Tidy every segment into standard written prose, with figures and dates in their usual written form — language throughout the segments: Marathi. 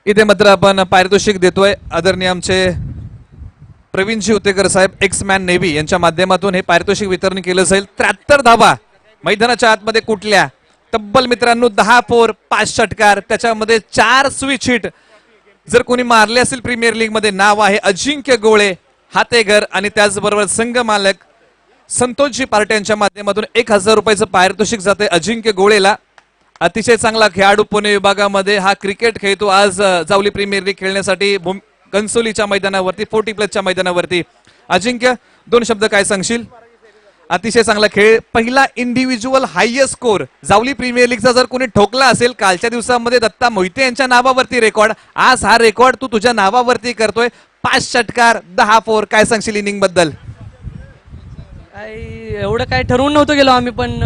इथे मात्र आपण पारितोषिक देतोय आदरणीय आमचे प्रवीणजी उतेकर साहेब एक्स मॅन नेव्ही यांच्या माध्यमातून हे पारितोषिक वितरण केलं जाईल। 73 धावा मैदानाच्या आतमध्ये कुठल्या तब्बल मित्रांनो 10 फोर 5 षटकार त्याच्यामध्ये 4 स्विच हिट जर कोणी मारले असेल प्रीमियर लीग मध्ये नाव आहे अजिंक्य गोळे हातेघर आणि त्याचबरोबर संघ मालक संतोषजी पार्टे यांच्या माध्यमातून 1000 रुपयाचं पारितोषिक जाते अजिंक्य गोळेला। अतिशय चांगला खेळाडू पुणे विभागामध्ये हा क्रिकेट खेळतो। आज जावली प्रीमियर लीग खेळण्यासाठी कन्सोलीच्या मैदानावरती 40+ मैदानावरती अजिंक्य 2 शब्द काय सांगशील? अतिशय चांगला खेळ पहिला individual highest score Jawali premier लीगचा जर कोणी ठोकला असेल कालच्या दिवसामध्ये दत्ता मोहिते यांच्या नावावरती रेकॉर्ड आज हा रेकॉर्ड तू तुझ्या नावावरती करतोय 5 षटकार 10 फोर काय सांगशील इनिंग बद्दल? एवढं काय ठरवून नव्हतं गेलो आम्ही पण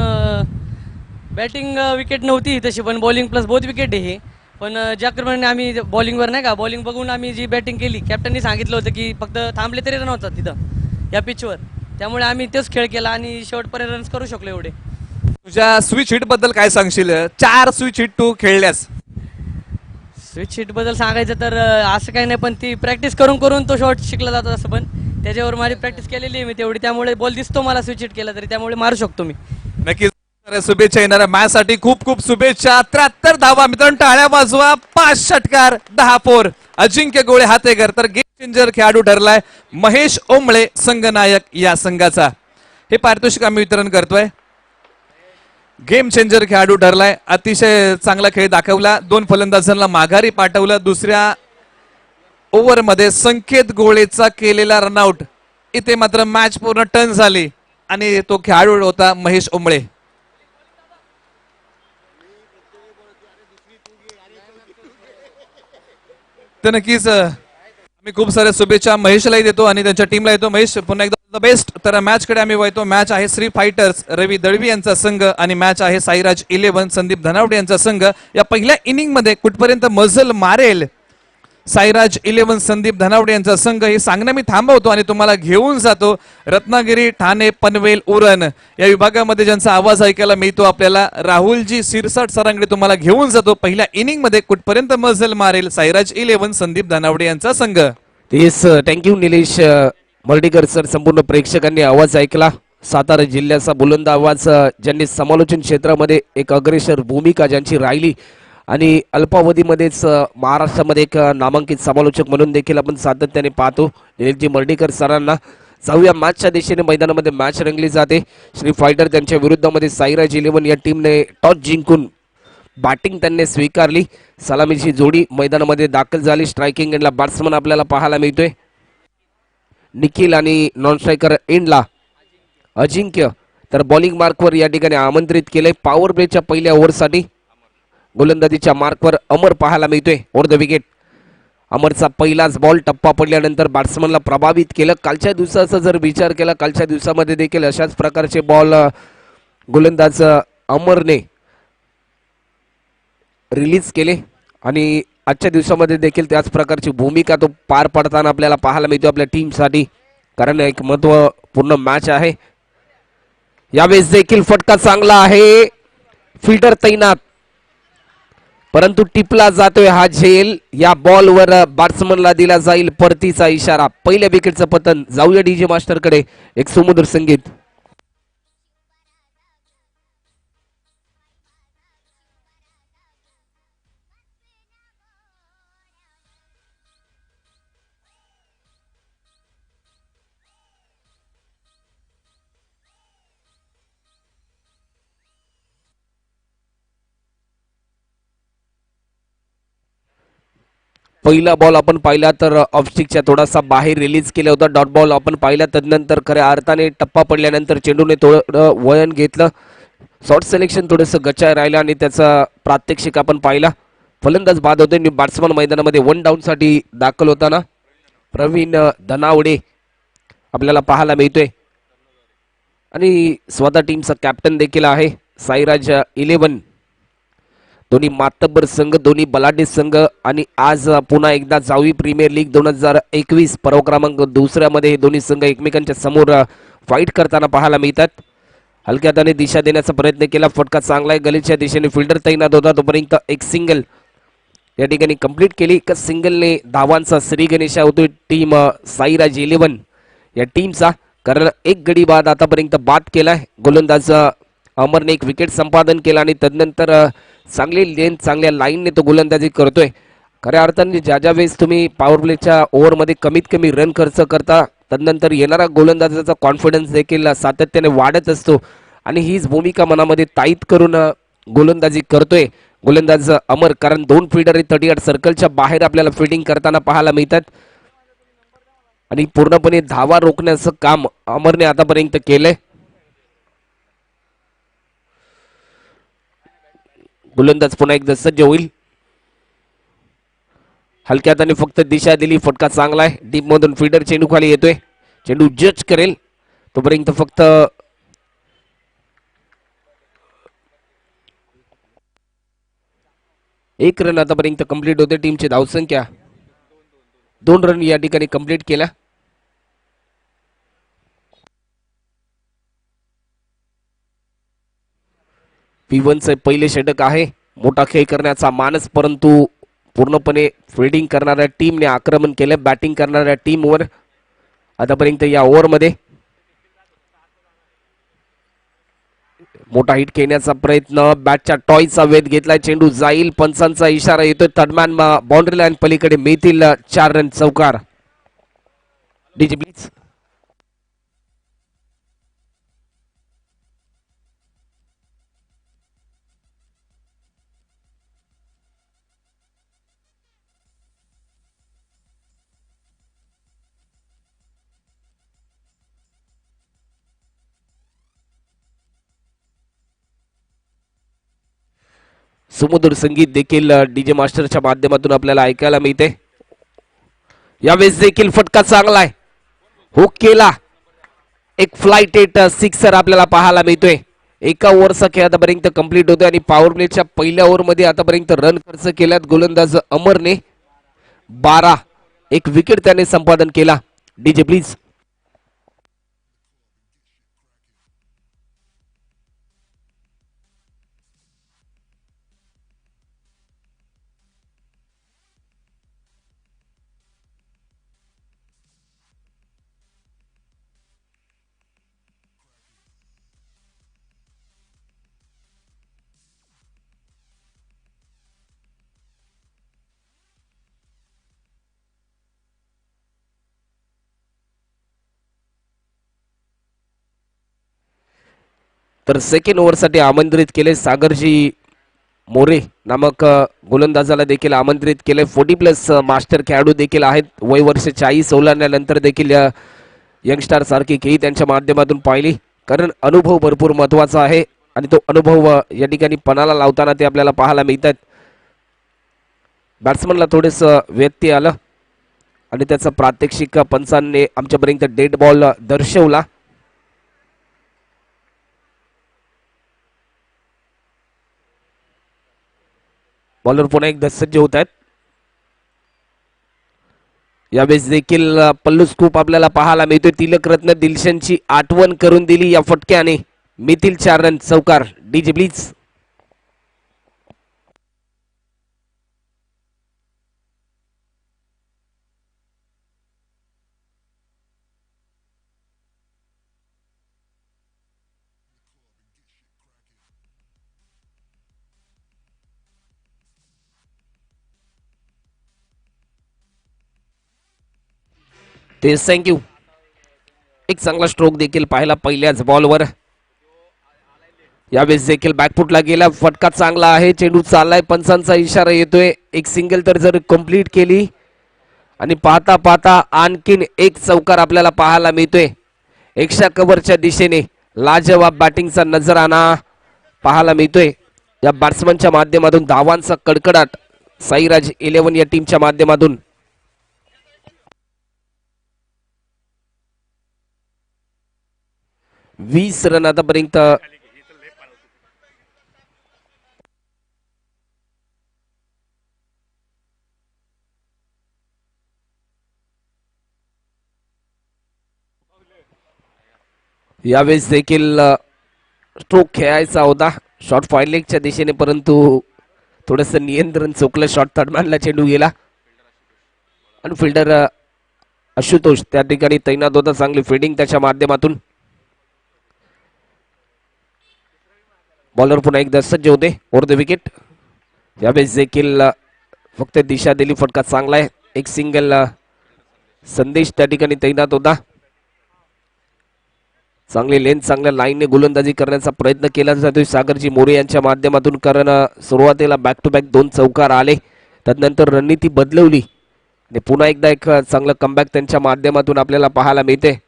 बॅटिंग विकेट नव्हती तशी पण बॉलिंग प्लस बहुत विकेट आहे पण ज्याप्रमाणे आम्ही बॉलिंगवर नाही का बॉलिंग बघून आम्ही जी बॅटिंग केली कॅप्टननी सांगितलं होतं की फक्त थांबले तरी रन होतात तिथं या पिचवर त्यामुळे आम्ही तेच खेळ केला आणि शेवटपर्यंत रन्स करू शकलो एवढे। तुझ्या स्विच हिट बद्दल काय सांगशील? 4 स्विच हिट तू खेळल्यास। स्विच हिट बद्दल सांगायचं तर असं काही नाही पण ती प्रॅक्टिस करून करून तो शॉट शिकला जातो असं पण त्याच्यावर माझी प्रॅक्टिस केलेली आहे मी तेवढी त्यामुळे बॉल दिसतो मला स्विच हिट केला तरी त्यामुळे मारू शकतो मी। नक्कीच शुभेच्छा येणाऱ्या मॅच साठी खूप खूप शुभेच्छा। 73 धावा मित्रांनो टाळ्या वाजवा 5 षटकार 10 फोर अजिंक्य गोळे हातेघर तर गेम चेंजर खेळाडू ठरलाय महेश ओंबळे संघनायक या संघाचा। हे पारितोषिक आम्ही वितरण करतोय गेम चेंजर खेळाडू ठरलाय अतिशय चांगला खेळ दाखवला 2 फलंदाजांना माघारी पाठवलं दुसऱ्या ओव्हर मध्ये संकेत गोळेचा केलेला रनआउट इथे मात्र मॅच पूर्ण टर्न झाली आणि तो खेळाडू होता महेश ओंबळे। तर नक्कीच आम्ही खूप साऱ्या शुभेच्छा महेशलाही देतो आणि त्यांच्या टीमला देतो। महेश पुन्हा एकदा द बेस्ट। तर मॅच कडे आम्ही वळतो। मॅच आहे श्री फायटर्स रवी दळवी यांचा संघ आणि मॅच आहे साईराज 11 संदीप धनावडे यांचा संघ। या पहिल्या इनिंग मध्ये कुठपर्यंत मजल मारेल साईराज 11 संदीप धनावडे यांचा संघ हे सांगणं मी थांबवतो आणि तुम्हाला घेऊन जातो रत्नागिरी ठाणे पनवेल उरण या विभागामध्ये ज्यांचा आवाज ऐकायला मिळतो आपल्याला राहुलजी सिरसाट सरांकडे तुम्हाला घेऊन जातो पहिल्या इनिंग मध्ये कुठपर्यंत मजल मारेल साईराज 11 संदीप धनावडे यांचा संघ। तेच थँक्यू निलेश मर्डीकर सर। संपूर्ण प्रेक्षकांनी आवाज ऐकला सातारा जिल्ह्याचा बुलंद आवाज ज्यांनी समालोचन क्षेत्रामध्ये एक अग्रेसर भूमिका ज्यांची राहिली आणि अल्पावधीमध्येच महाराष्ट्रामध्ये एक नामांकित समालोचक म्हणून देखील आपण सातत्याने पाहतो निलेशजी मर्डीकर सरांना। जाऊया मॅचच्या दिशेने मैदानामध्ये मॅच रंगली जाते। श्री फायटर त्यांच्या विरुद्धामध्ये साईराज 11 या टीमने टॉस जिंकून बॅटिंग त्यांनी स्वीकारली। सलामीची जोडी मैदानामध्ये दाखल झाली। स्ट्रायकिंग एंडला बॅट्समन आपल्याला पाहायला मिळतोय निखिल आणि नॉन स्ट्रायकर एंडला अजिंक्य तर बॉलिंग मार्कवर या ठिकाणी आमंत्रित केले पॉवर प्लेच्या पहिल्या ओव्हरसाठी गोलंदाजीच्या मार्कवर अमर पाहायला मिळतोय ओव्हर द विकेट। अमरचा पहिलाच बॉल टप्पा पडल्यानंतर बॅट्समनला प्रभावित केलं। कालच्या दिवसाचा जर विचार केला कालच्या दिवसामध्ये देखील अशाच प्रकारचे बॉल गोलंदाज अमरने रिलीज केले आणि आजच्या दिवसामध्ये देखील त्याच प्रकारची भूमिका तो पार पडताना आपल्याला पाहायला मिळतो आपल्या टीमसाठी कारण एक महत्त्वपूर्ण मॅच आहे। यावेळेस देखील फटका चांगला आहे फिल्डर तैनात परंतु टिपला जातोय हा झेल। या बॉलवर बॅट्समनला दिला जाईल परतीचा इशारा। पहिल्या विकेटचं पतन। जाऊया डीजे मास्टर कडे एक सुमधुर संगीत। पहिला बॉल आपण पाहिला तर ऑफस्टिकच्या थोडासा बाहेर रिलीज केला होता। डॉट बॉल आपण पाहिला तदनंतर खऱ्या अर्थाने टप्पा पडल्यानंतर चेंडूने थोडं वळण घेतलं शॉर्ट सिलेक्शन थोडंसं गच्चाय राहिलं आणि त्याचा प्रात्यक्षिक आपण पाहिला। फलंदाज बाद होते आणि बॅट्समन मैदानामध्ये 1 डाऊन साठी दाखल होताना प्रवीण धनावडे आपल्याला पाहायला मिळतोय आणि स्वतः टीमचा कॅप्टन देखील आहे साईराज 11 दोन्ही मातब्बर संघ दोन्ही बलाढ्य संघ आणि आज पुन्हा एकदा जावली प्रीमियर लीग 2021 पर्व क्रमांक 2 मध्ये हे दोन्ही संघ एकमेकांच्या समोर फाईट करताना पाहायला मिळतात। हलक्या हाताने दिशा देण्याचा प्रयत्न केला फटका चांगला आहे गलीच्या दिशेने फिल्डर तैनात होता तोपर्यंत एक सिंगल या ठिकाणी कंप्लीट केली. एका सिंगलने धावांचा श्री गणेशा होतोय टीम साईराज 11 या टीमचा. कारण एक गडी बाद आतापर्यंत बाद केलाय. गोलंदाज अमरने एक विकेट संपादन केला आणि तदनंतर चांगली लेंथ चांगल्या लाईनने तो गोलंदाजी करतोय. खऱ्या अर्थाने ज्या वेळेस तुम्ही पॉवर प्लेच्या ओव्हरमध्ये कमीत कमी रन खर्च करता तदनंतर येणारा गोलंदाजाचा कॉन्फिडन्स देखील सातत्याने वाढत असतो आणि हीच भूमिका मनामध्ये ताईत करून गोलंदाजी करतोय गोलंदाज अमर. कारण 2 फिल्डर 38 सर्कलच्या बाहेर आपल्याला फिल्डिंग करताना पाहायला मिळतात आणि पूर्णपणे धावा रोखण्याचं काम अमरने आतापर्यंत केलंय. गोलंदाज पुन्हा एकदा सज्ज होईल. हलक्यात आणि फक्त दिशा दिली. फटका चांगला आहे. डीप मधून फिल्डर चेंडू खाली येतोय. चेंडू जज करेल तोपर्यंत फक्त एक रन आतापर्यंत कंप्लीट होते. टीमची धावसंख्या 2 रन या ठिकाणी कंप्लीट केला. P1चे पहिले षटक आहे. मोठा खेळ करण्याचा मानस परंतु पूर्णपणे फिल्डिंग करणाऱ्या टीमने आक्रमण केलं बॅटिंग करणाऱ्या टीमवर. आतापर्यंत या ओव्हरमध्ये मोठा हिट खेळण्याचा प्रयत्न. बॅटच्या टॉयचा वेध घेतलाय. चेंडू जाईल. पंचांचा इशारा येतोय. थर्डमॅन बाउंड्री लाईन पलीकडे मिळतील 4 रन चौकार. DJ please. सुमधुर संगीत देखील डीजे मास्टरच्या माध्यमातून आपल्याला ऐकायला मिळते. यावेळेस देखील फटका चांगला आहे. हुक केला. एक फ्लाइट एट सिक्सर आपल्याला पाहायला मिळतोय. एका ओव्हरचा खेळ आतापर्यंत कंप्लीट होतोय आणि पॉवर प्लेच्या पहिल्या ओव्हरमध्ये आतापर्यंत रन खर्च केल्यात गोलंदाज अमरने 12. एक विकेट त्याने संपादन केला. DJ please. तर सेकंड ओव्हरसाठी आमंत्रित केले सागरजी मोरे नामक गोलंदाजाला देखील आमंत्रित केले. 40+ मास्टर खेळाडू देखील आहेत. वय वर्ष 40 ओलांडल्यानंतर देखील यंगस्टार सारखी खेळी त्यांच्या माध्यमातून पाहिली. कारण अनुभव भरपूर महत्वाचा आहे आणि तो अनुभव या ठिकाणी पणाला लावताना ते आपल्याला पाहायला मिळतात. बॅट्समनला थोडेस व्यत्यय आलं आणि त्याचा प्रात्यक्षिक पंचांनी आमच्यापर्यंत डेड बॉल दर्शवला. बॉलर पुन्हा एकदा सज्ज होत आहेत. यावेळेस देखील पल्लू स्कूप आपल्याला पाहायला मिळतोय. तिलक रत्न दिलशनची आठवण करून दिली या फटक्याने. मितील 4 रन चौकार. DJ please. तेच थँक्यू. एक चांगला स्ट्रोक देखील पाहिला पहिल्याच बॉलवर. यावेळेस देखील बॅकफुटला गेला. फटका चांगला आहे. चेंडू चाललाय. पंचांचा इशारा येतोय. एक सिंगल तर जर कंप्लीट केली आणि पाहता पाहता आणखीन एक चौकार आपल्याला पाहायला मिळतोय. एक्स्ट्रा कव्हरच्या दिशेने लाजवाब बॅटिंगचा नजराणा पाहायला मिळतोय. या बॅट्समनच्या माध्यमातून धावांचा कडकडाट साईराज 11 या टीमच्या माध्यमातून. 20 रन आतापर्यंत यावेळेस देखील स्ट्रोक खेळायचा होता शॉर्ट फाईन लेगच्या दिशेने परंतु थोडस नियंत्रण चुकलं, शॉट थर्डमॅनला चेंडू गेला आणि फिल्डर आशुतोष त्या ठिकाणी तैनात होता. चांगली फिल्डिंग त्याच्या माध्यमातून. बॉलर पुन्हा एकदा सज्ज होते ओव्हर द विकेट. यावेळेस देखील फक्त दिशा दिली, फटका चांगला आहे. एक सिंगल संदेश त्या ठिकाणी तैनात होता. चांगली लेंथ, चांगल्या लाईनने गोलंदाजी करण्याचा प्रयत्न केला जातोय सागरजी मोरे यांच्या माध्यमातून. कारण सुरुवातीला बॅक टू बॅक 2 चौकार आले, त्यानंतर रणनीती बदलवली आणि पुन्हा एकदा एक चांगलं कमबॅक त्यांच्या माध्यमातून आपल्याला पाहायला मिळते.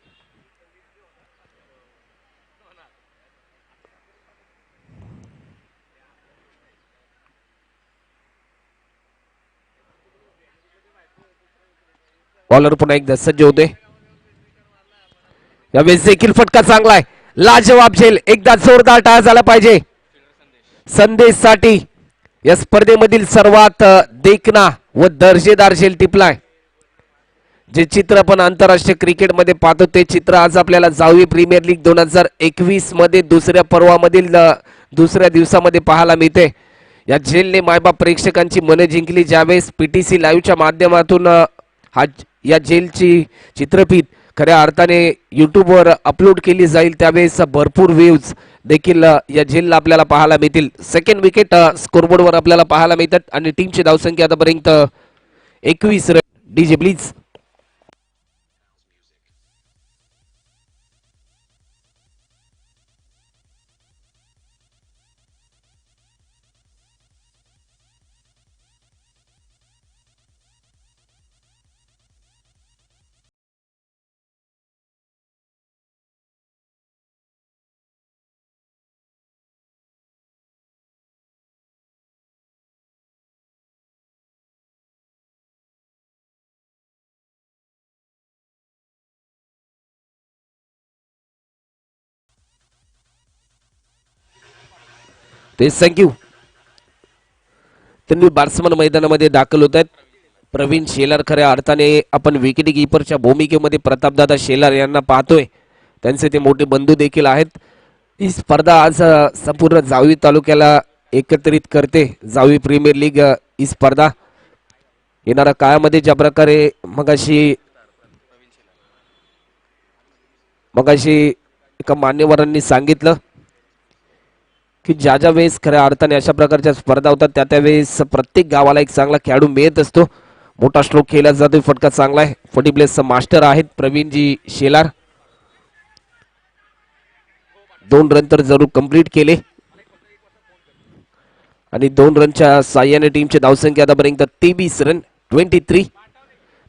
बॉलर पुन्हा एकदा सज्ज होते. यावेळेस देखील फटका चांगला आहे. लाजवाब झेल, एकदा जोरदार टाळा झाला पाहिजे संदेश साठी. या स्पर्धेमधील सर्वात देखना व दर्जेदार झेल टिपलाय. जे चित्र आपण आंतरराष्ट्रीय क्रिकेटमध्ये पाहतो ते चित्र आज आपल्याला जावळी प्रीमियर लीग 2021 मध्ये दुसऱ्या पर्वामधील दुसऱ्या दिवसामध्ये पाहायला मिळते. या झेलने मायबाप प्रेक्षकांची मने जिंकली. ज्यावेळेस पीटीसी लाईव्हच्या माध्यमातून या झेलची चित्रफित खऱ्या अर्थाने युट्यूबवर अपलोड केली जाईल, त्यावेळेस भरपूर व्ह्यूज देखील या झेलला आपल्याला पाहायला मिळतील. सेकंड विकेट स्कोरबोर्डवर आपल्याला पाहायला मिळतात आणि टीमची धावसंख्या आतापर्यंत 21 रन. DJ please. थँक्यू. त्यांनी बॅट्समन मैदानामध्ये दाखल होत आहेत. प्रवीण शेलार खऱ्या अर्थाने आपण विकेट कीपरच्या भूमिकेमध्ये प्रतापदादा शेलार यांना पाहतोय. त्यांचे ते मोठे बंधू देखील आहेत. ही स्पर्धा आज संपूर्ण जावळी तालुक्याला एकत्रित करते. जावळी प्रीमियर लीग ही स्पर्धा येणाऱ्या काळामध्ये ज्या प्रकारे मगाशी एका मान्यवरांनी सांगितलं की ज्या वेळेस खऱ्या अर्थाने अशा प्रकारच्या स्पर्धा होतात त्या त्यावेळेस प्रत्येक गावाला एक चांगला खेळाडू मिळत असतो. मोठा स्ट्रोक खेळला जातो, फटका चांगला आहे. 40 प्लेसचा मास्टर आहेत प्रवीणजी शेलार. 2 रन तर जरूर कंप्लीट केले आणि 2 रनच्या साह्याने टीमची धावसंख्या आतापर्यंत 23 रन 23.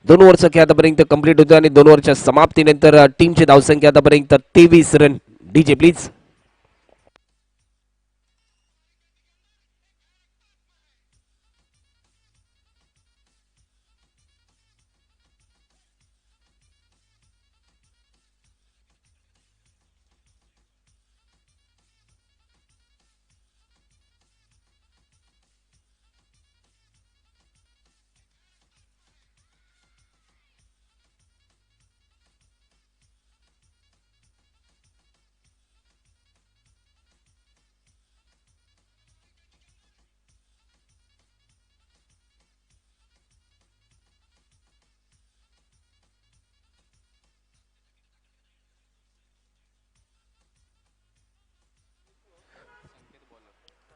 2 ओव्हरचा खेळ आतापर्यंत कंप्लीट होतो आणि 2 ओव्हरच्या समाप्तीनंतर टीमची धावसंख्या आतापर्यंत 23 रन. DJ please.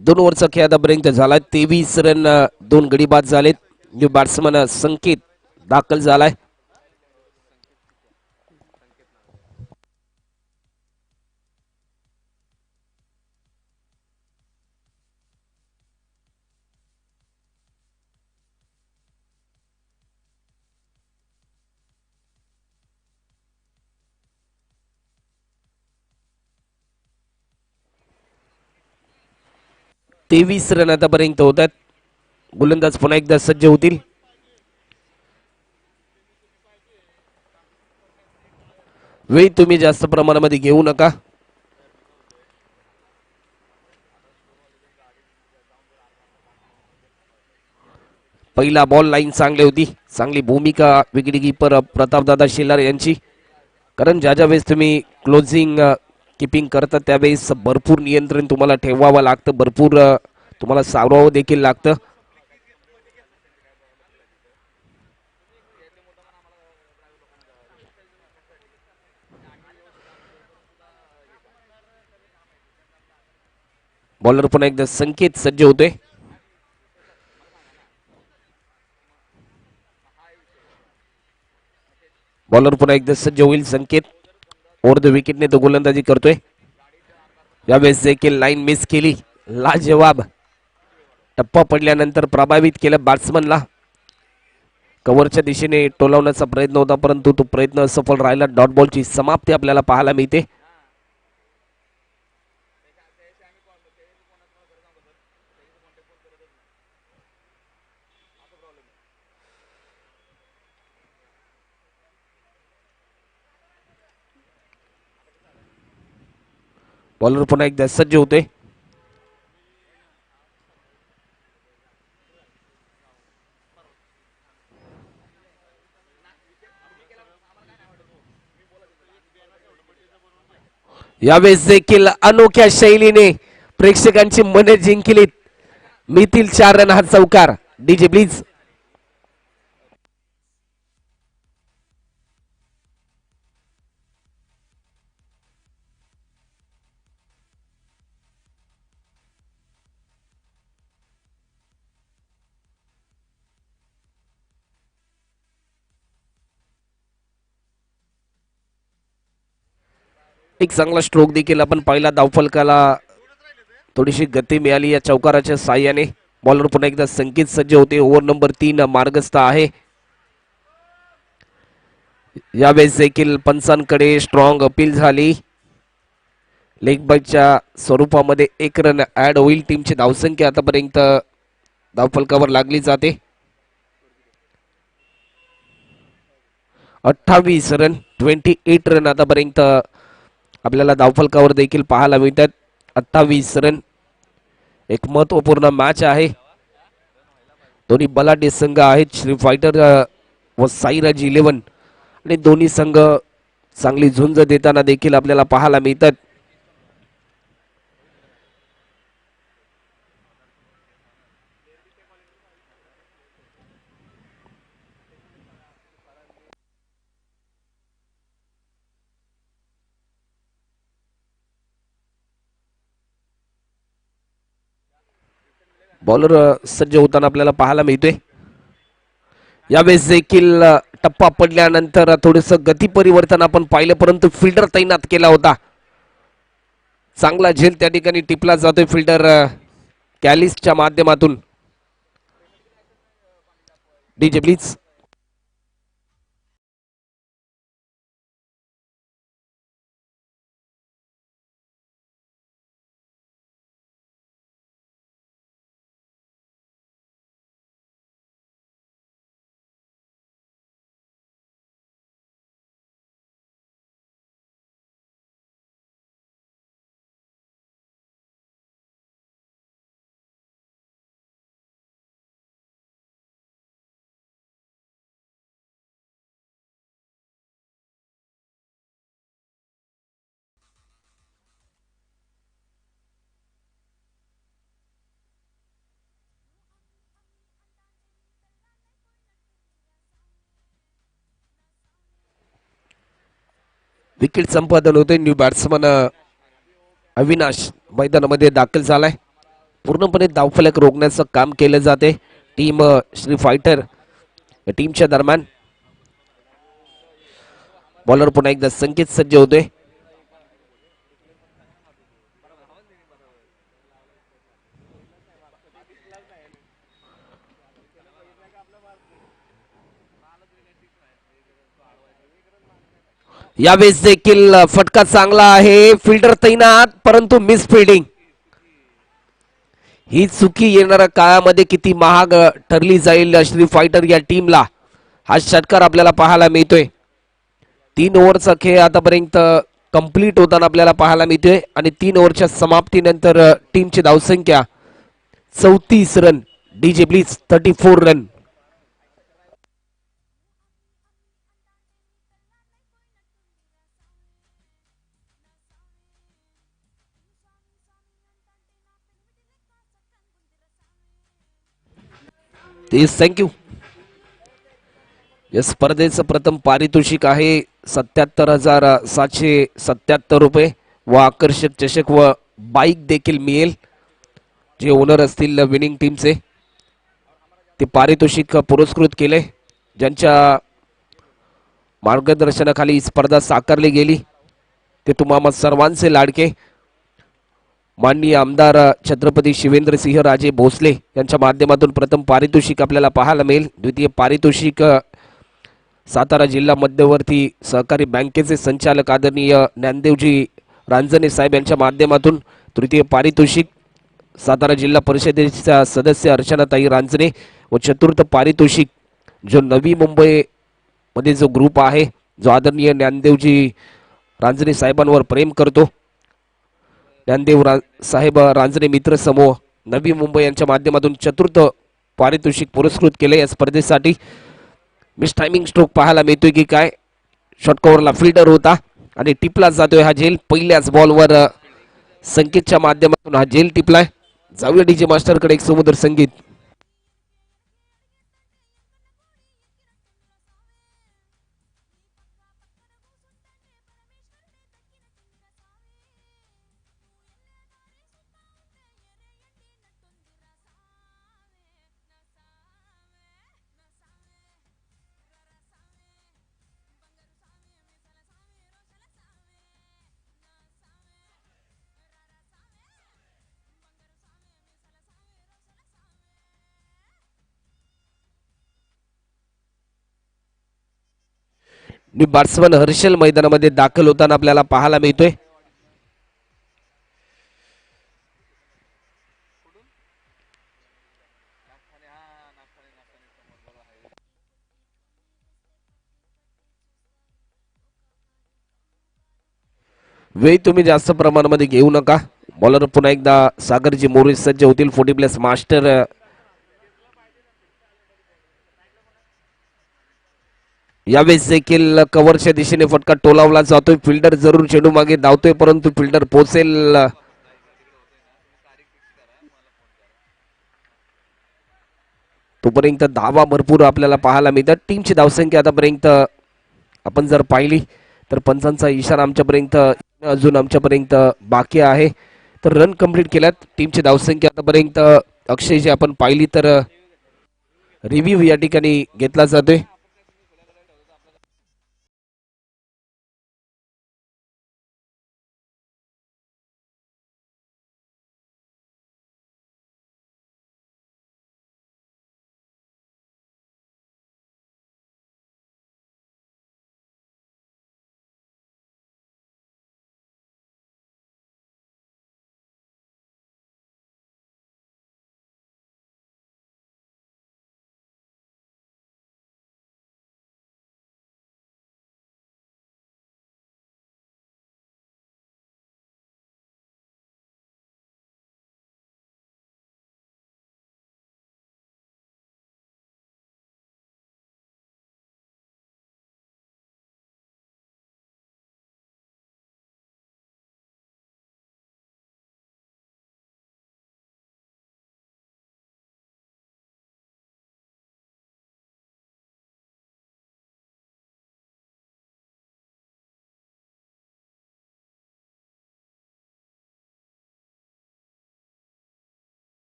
दोन ओव्हरचा खेळ आतापर्यंत झाला. 23 रन 2 गडी बाद झालेत. न्यू बॅट्समन संकेत दाखल झालाय. तेवीस रन आतापर्यंत होत आहेत. गोलंदाज पुन्हा एकदा सज्ज होतील. वेळ तुम्ही जास्त प्रमाणामध्ये घेऊ नका. पहिला बॉल लाईन चांगली होती. चांगली भूमिका विकेट कीपर प्रतापदादा शेलार यांची. कारण ज्या वेळेस तुम्ही क्लोजिंग किपिंग करता त्यावेळेस भरपूर नियंत्रण तुम्हाला ठेवावं लागतं. भरपूर तुम्हाला सावरावं देखील लागतं. बॉलर पुन्हा एकदा संकेत सज्ज होतोय. बॉलर पुन्हा एकदा सज्ज होईल संकेत. ओव्हर द विकेटने तो गोलंदाजी करतोय. यावेळेस देखील लाईन मिस केली. लाजवाब टप्पा पडल्यानंतर प्रभावित केलं बॅट्समनला. कव्हरच्या दिशेने टोलवण्याचा प्रयत्न होता, परंतु तो प्रयत्न असफल राहिला. डॉट बॉलची समाप्ती आपल्याला पाहायला मिळते. बॉलर पुन्हा एकदा सज्ज होते. यावेळेस देखील अनोख्या शैलीने प्रेक्षकांची मने जिंकलीत. मितील 4 रन हा चौकार. DJ please. एक चांगला स्ट्रोक देखील आपण पाहिला. धावफलकाला थोडीशी गती मिळाली या चौकाराच्या साह्याने. बॉलर पुन्हा एकदा संकेत सज्ज होते. ओव्हर नंबर 3 मार्गस्थ आहे. यावेळेस देखील पंचांकडे स्ट्रॉंग अपील झाली. लेग बाईच्या स्वरूपामध्ये 1 रन ऍड होईल. टीमची धावसंख्या आतापर्यंत धावफलकावर लागली जाते. 28 रन 28 रन आतापर्यंत आपल्याला धावफलकावर देखील पाहायला मिळतात. 28 रन. एक महत्वपूर्ण मॅच आहे. दोन्ही बलाढ्य संघ आहेत. श्री फायटर व साईराज 11 आणि दोन्ही संघ चांगली झुंज देताना देखील आपल्याला पाहायला मिळतात. बॉलर सज्ज होताना आपल्याला पाहायला मिळतोय. यावेळेस देखील टप्पा पडल्यानंतर थोडस गती परिवर्तन आपण पाहिलं, परंतु फिल्डर तैनात केला होता. चांगला झेल त्या ठिकाणी टिपला जातोय फिल्डर कॅलिसच्या माध्यमातून. DJ please. विकेट संपादन होते. न्यू बॅट्समन अविनाश मैदानामध्ये दाखल झालाय. पूर्णपणे धावफलक रोखण्याचं काम केलं जाते टीम श्री फायटर टीमच्या दरम्यान. बॉलर पुन्हा एकदा संकेत सज्ज होते. यावेळेस देखील फटका चांगला आहे. फिल्डर तैनात, परंतु मिस फिल्डिंग. ही चुकी येणाऱ्या काळामध्ये किती महाग ठरली जाईल श्री फायटर या टीमला, हा षटकार आपल्याला पाहायला मिळतोय. 3 ओव्हरचा खेळ आतापर्यंत कंप्लीट होताना आपल्याला पाहायला मिळतोय आणि 3 ओव्हरच्या समाप्तीनंतर टीमची धावसंख्या 34 रन. DJ please 34 run. तेच थँक्यू. या स्पर्धेचं प्रथम पारितोषिक आहे 77,777 रुपये व आकर्षक चषक व बाईक देखील मिळेल. जे ओनर असतील विनिंग टीमचे ते पारितोषिक पुरस्कृत केले. ज्यांच्या मार्गदर्शनाखाली ही स्पर्धा साकारली गेली ते तुम्हा सर्वांचे लाडके माननीय आमदार छत्रपती शिवेंद्रसिंह राजे भोसले यांच्या माध्यमातून प्रथम पारितोषिक आपल्याला पाहायला मिळेल. द्वितीय पारितोषिक सातारा जिल्हा मध्यवर्ती सहकारी बँकेचे संचालक आदरणीय ज्ञानदेवजी रांजणे साहेब यांच्या माध्यमातून. तृतीय पारितोषिक सातारा जिल्हा परिषदेच्या सदस्य अर्चनाताई रांजणे व चतुर्थ पारितोषिक जो नवी मुंबई मध्ये जो ग्रुप आहे जो आदरणीय ज्ञानदेवजी रांजणे साहेबांवर प्रेम करतो ज्ञानदेव साहेब रांजणे मित्र समूह नवी मुंबई यांच्या माध्यमातून चतुर्थ पारितोषिक पुरस्कृत केले. या स्पर्धेसाठी मिस टायमिंग स्ट्रोक पाहायला मिळतोय की काय. शॉर्ट कव्हरला फिल्डर होता आणि टिपला जातोय हा झेल. पहिल्याच बॉलवर संकेतच्या माध्यमातून हा झेल टिपलाय. जाऊया डीजे मास्टरकडे एक सुमधुर संगीत. बॅट्समन हर्षल मैदानामध्ये दाखल होताना आपल्याला पाहायला मिळतोय. वेळ तुम्ही जास्त प्रमाणामध्ये घेऊ नका. बॉलर पुन्हा एकदा सागरजी मोरे सज्ज होतील. 40+ मास्टर यावेळेस देखील कव्हरच्या दिशेने फटका टोलावला जातोय. फिल्डर जरूर चेंडू मागे धावतोय परंतु फिल्डर पोहोचेल तोपर्यंत धावा भरपूर आपल्याला पाहायला मिळतात. टीमची धावसंख्या आतापर्यंत आपण जर पाहिली तर पंचांचा इशारा आमच्यापर्यंत अजून आमच्यापर्यंत बाकी आहे. तर रन कंप्लीट केल्यात. टीमची धावसंख्या आतापर्यंत अक्षय जी आपण पाहिली तर रिव्ह्यू या ठिकाणी घेतला जातोय.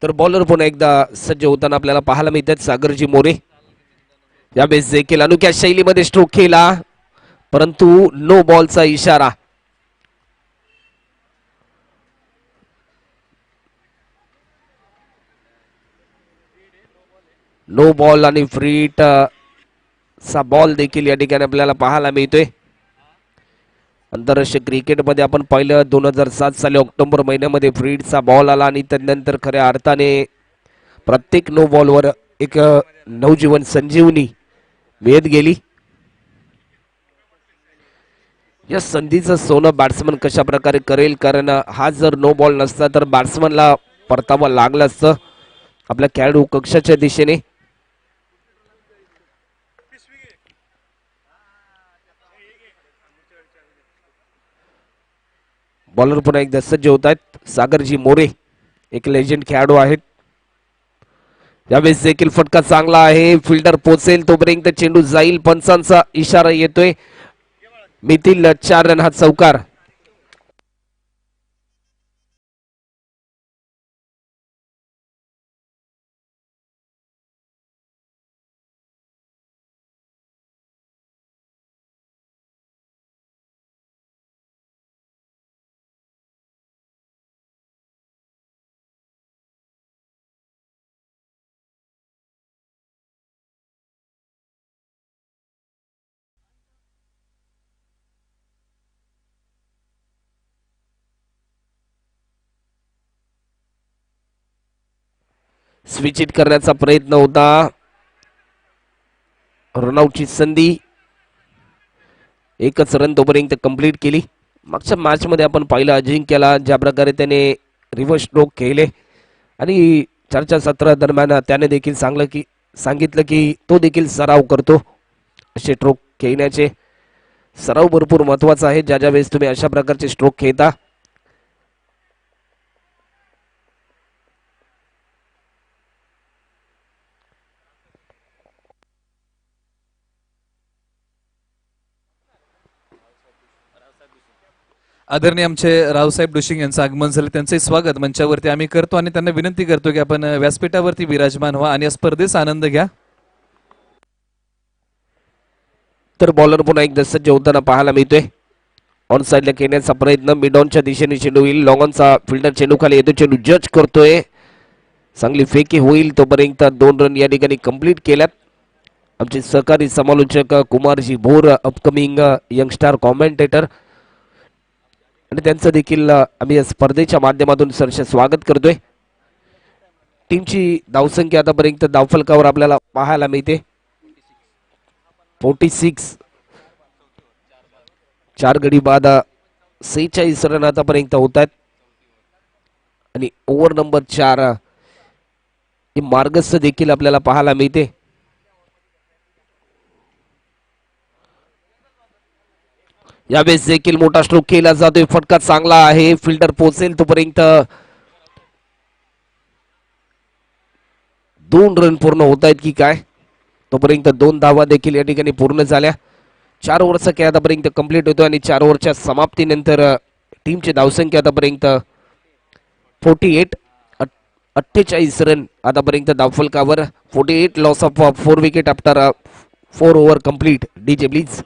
तर बॉलर पुन्हा एकदा सज्ज होताना आपल्याला पाहायला मिळतात. सागरजी मोरे यावेळेस देखील अनोख्या शैलीमध्ये स्ट्रोक केला परंतु नो बॉलचा इशारा. नो बॉल आणि फ्रीट चा बॉल देखील या ठिकाणी आपल्याला पाहायला मिळतोय. आंतरराष्ट्रीय क्रिकेटमध्ये आपण पाहिलं 2007 साली ऑक्टोबर महिन्यामध्ये फ्रीडचा बॉल आला आणि त्यानंतर खऱ्या अर्थाने प्रत्येक नो बॉलवर एक नवजीवन संजीवनी मिळत गेली. या संधीचं सोनं बॅट्समन कशा प्रकारे करेल कारण हा जर नो बॉल नसता तर बॅट्समनला परतावा लागला असतं आपल्या खेळाडू कक्षाच्या दिशेने. बॉलर पुन्हा एकदा सज्ज होत आहेत. सागरजी मोरे एक लेजंड खेळाडू आहेत. यावेळेस देखील फटका चांगला आहे. फिल्डर पोचेल तोपर्यंत चेंडू जाईल. पंचांचा इशारा येतोय. मितील 4 रन हा चौकार. स्विच इट करण्याचा प्रयत्न होता. रनआउटची संधी. एकच रन तोपर्यंत कंप्लीट केली. मागच्या मॅच मध्ये आपण पाहिलं अजिंक्यला ज्या प्रकारे त्याने रिव्हर्स स्ट्रोक केले आणि चर्चा सत्र दरम्यान त्याने देखील सांगितलं की तो देखील सराव करतो. असे स्ट्रोक खेळण्याचे सराव भरपूर महत्वाचा आहे. ज्या वेळेस तुम्ही अशा प्रकारचे स्ट्रोक खेळता आदरणीय आमचे रावसाहेब डुशिंग यांचं आगमन झालं. त्यांचे स्वागत मंचावरती आम्ही करतो आणि त्यांना विनंती करतो की आपण व्यासपीठावरती विराजमान व्हा आणि या स्पर्धेचा आनंद घ्या. तर बॉलर पुन्हा एकदा सज्ज होताना पाहायला मिळतोय. ऑन साइडला खेळण्याचा प्रयत्न. मिड ऑनच्या दिशेने चेंडू येईल. लॉंग ऑनचा फिल्डर चेंडू खाली येतो. चेंडू जज करतोय. चांगली फेकी होईल तोपर्यंत 2 रन या ठिकाणी कंप्लीट केल्यात. आमचे सहकारी समालोचक कुमारजी भोर अपकमिंग यंगस्टार कॉमेंटेटर आणि त्यांचं देखील आम्ही या स्पर्धेच्या माध्यमातून सरसे स्वागत करतोय. टीमची धावसंख्या आतापर्यंत धावफलकावर आपल्याला पाहायला मिळते 46. 4 गडी बाद 46 रन आतापर्यंत होत आहेत आणि ओव्हर नंबर 4 ही मार्गस्थ देखील आपल्याला पाहायला मिळते. यावेळेस देखील मोठा स्ट्रोक केला जातोय. फटका चांगला आहे. फिल्डर पोचेल तोपर्यंत 2 रन पूर्ण होत आहेत की काय. तोपर्यंत 2 धावा देखील या ठिकाणी पूर्ण झाल्या. 4 ओव्हरचा खेळ आतापर्यंत कंप्लीट होतो आणि 4 ओव्हरच्या समाप्तीनंतर टीमची धावसंख्या आतापर्यंत 48. 48 रन आतापर्यंत धावफलकावर. 48 loss of 4 wicket after 4 over complete. DJ please.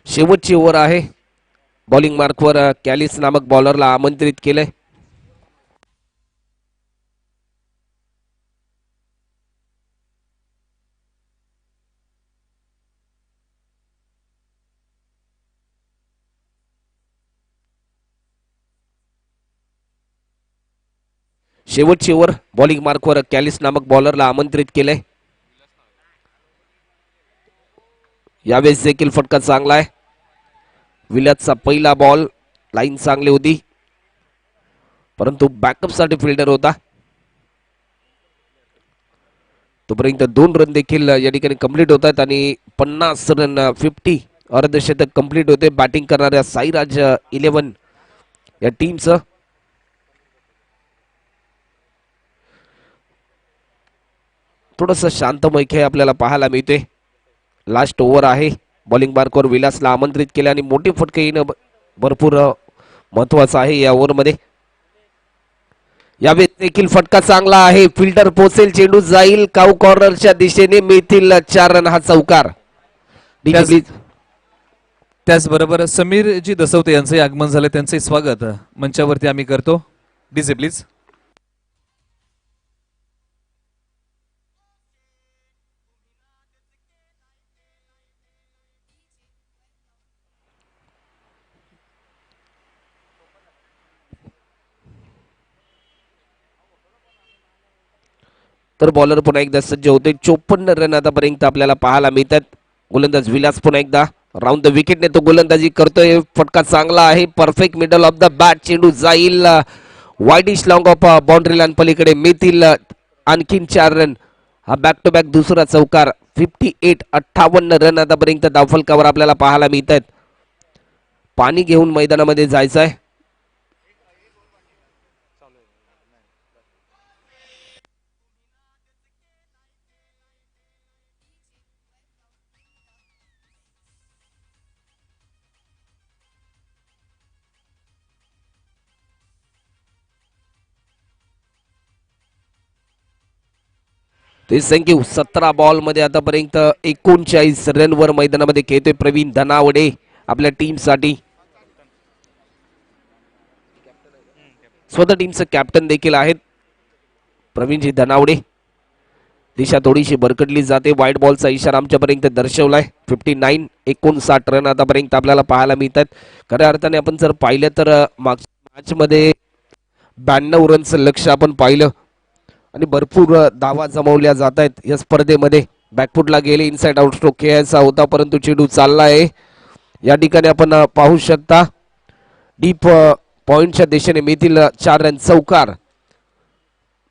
शेवटची ओव्हर आहे. बॉलिंग मार्कवर कॅलिस नामक बॉलरला आमंत्रित केलंय. शेवटची ओव्हर बॉलिंग मार्कवर कॅलिस नामक बॉलरला आमंत्रित केलंय. यावेळेस देखील फटका चांगला आहे. विलासचा पहिला बॉल. लाईन चांगली होती परंतु बॅकअप साठी फिल्डर होता. तोपर्यंत 2 रन देखील या ठिकाणी कंप्लीट होत आहेत आणि 50 रन 50 अर्धशतक कंप्लीट होते बॅटिंग करणाऱ्या साईराज 11 या टीमचं. थोडस शांतमय खेळ आपल्याला पाहायला मिळते. लास्ट ओव्हर आहे. बॉलिंग मार्कवर विलासला आमंत्रित केले आणि मोठी फटके येणं भरपूर महत्वाचं आहे या ओव्हरमध्ये. यावेळेस देखील फटका चांगला आहे. फिल्डर पोचेल. चेंडू जाईल काऊ कॉर्नरच्या दिशेने. मिळतील 4 रन हा चौकार. त्याचबरोबर समीरजी दसवते यांचे आगमन झाले. त्यांचे स्वागत मंचावरती आम्ही करतो. DJ please. तर बॉलर पुन्हा एकदा सज्ज होते. 54 रन आतापर्यंत आपल्याला पाहायला मिळतात. गोलंदाज विलास पुन्हा एकदा राऊंड द विकेटने तो गोलंदाजी करतोय. फटका चांगला आहे. Perfect middle of the bat. चेंडू जाईल widish long of boundary line पलीकडे. मिळतील आणखीन 4 रन. हा बॅक टू बॅक दुसरा चौकार. 58 रन आतापर्यंत धावफलकावर आपल्याला पाहायला मिळत आहेत. पाणी घेऊन मैदानामध्ये जायचं आहे. थँक्यू. 17 बॉल मध्ये आतापर्यंत 39 रन वर मैदानामध्ये खेळतोय प्रवीण धनावडे आपल्या टीम साठी. स्वतः टीमचं कॅप्टन देखील आहेत प्रवीणजी धनावडे. दिशा थोडीशी भरकटली जाते. वाईट बॉलचा इशारा आमच्यापर्यंत दर्शवलाय. 59 रन आतापर्यंत आपल्याला पाहायला मिळतात. खऱ्या अर्थाने आपण जर पाहिलं तर मागच्या मॅच मध्ये 92 रनचं लक्ष्य आपण पाहिलं आणि भरपूर धावा जमवल्या जात आहेत या स्पर्धेमध्ये. बॅकफुटला गेले. इनसाइड आउट स्ट्रोक खेळायचा होता परंतु चेंडू चालला आहे. या ठिकाणी आपण पाहू शकता डीप पॉइंटच्या दिशेने मिळतील 4 रन.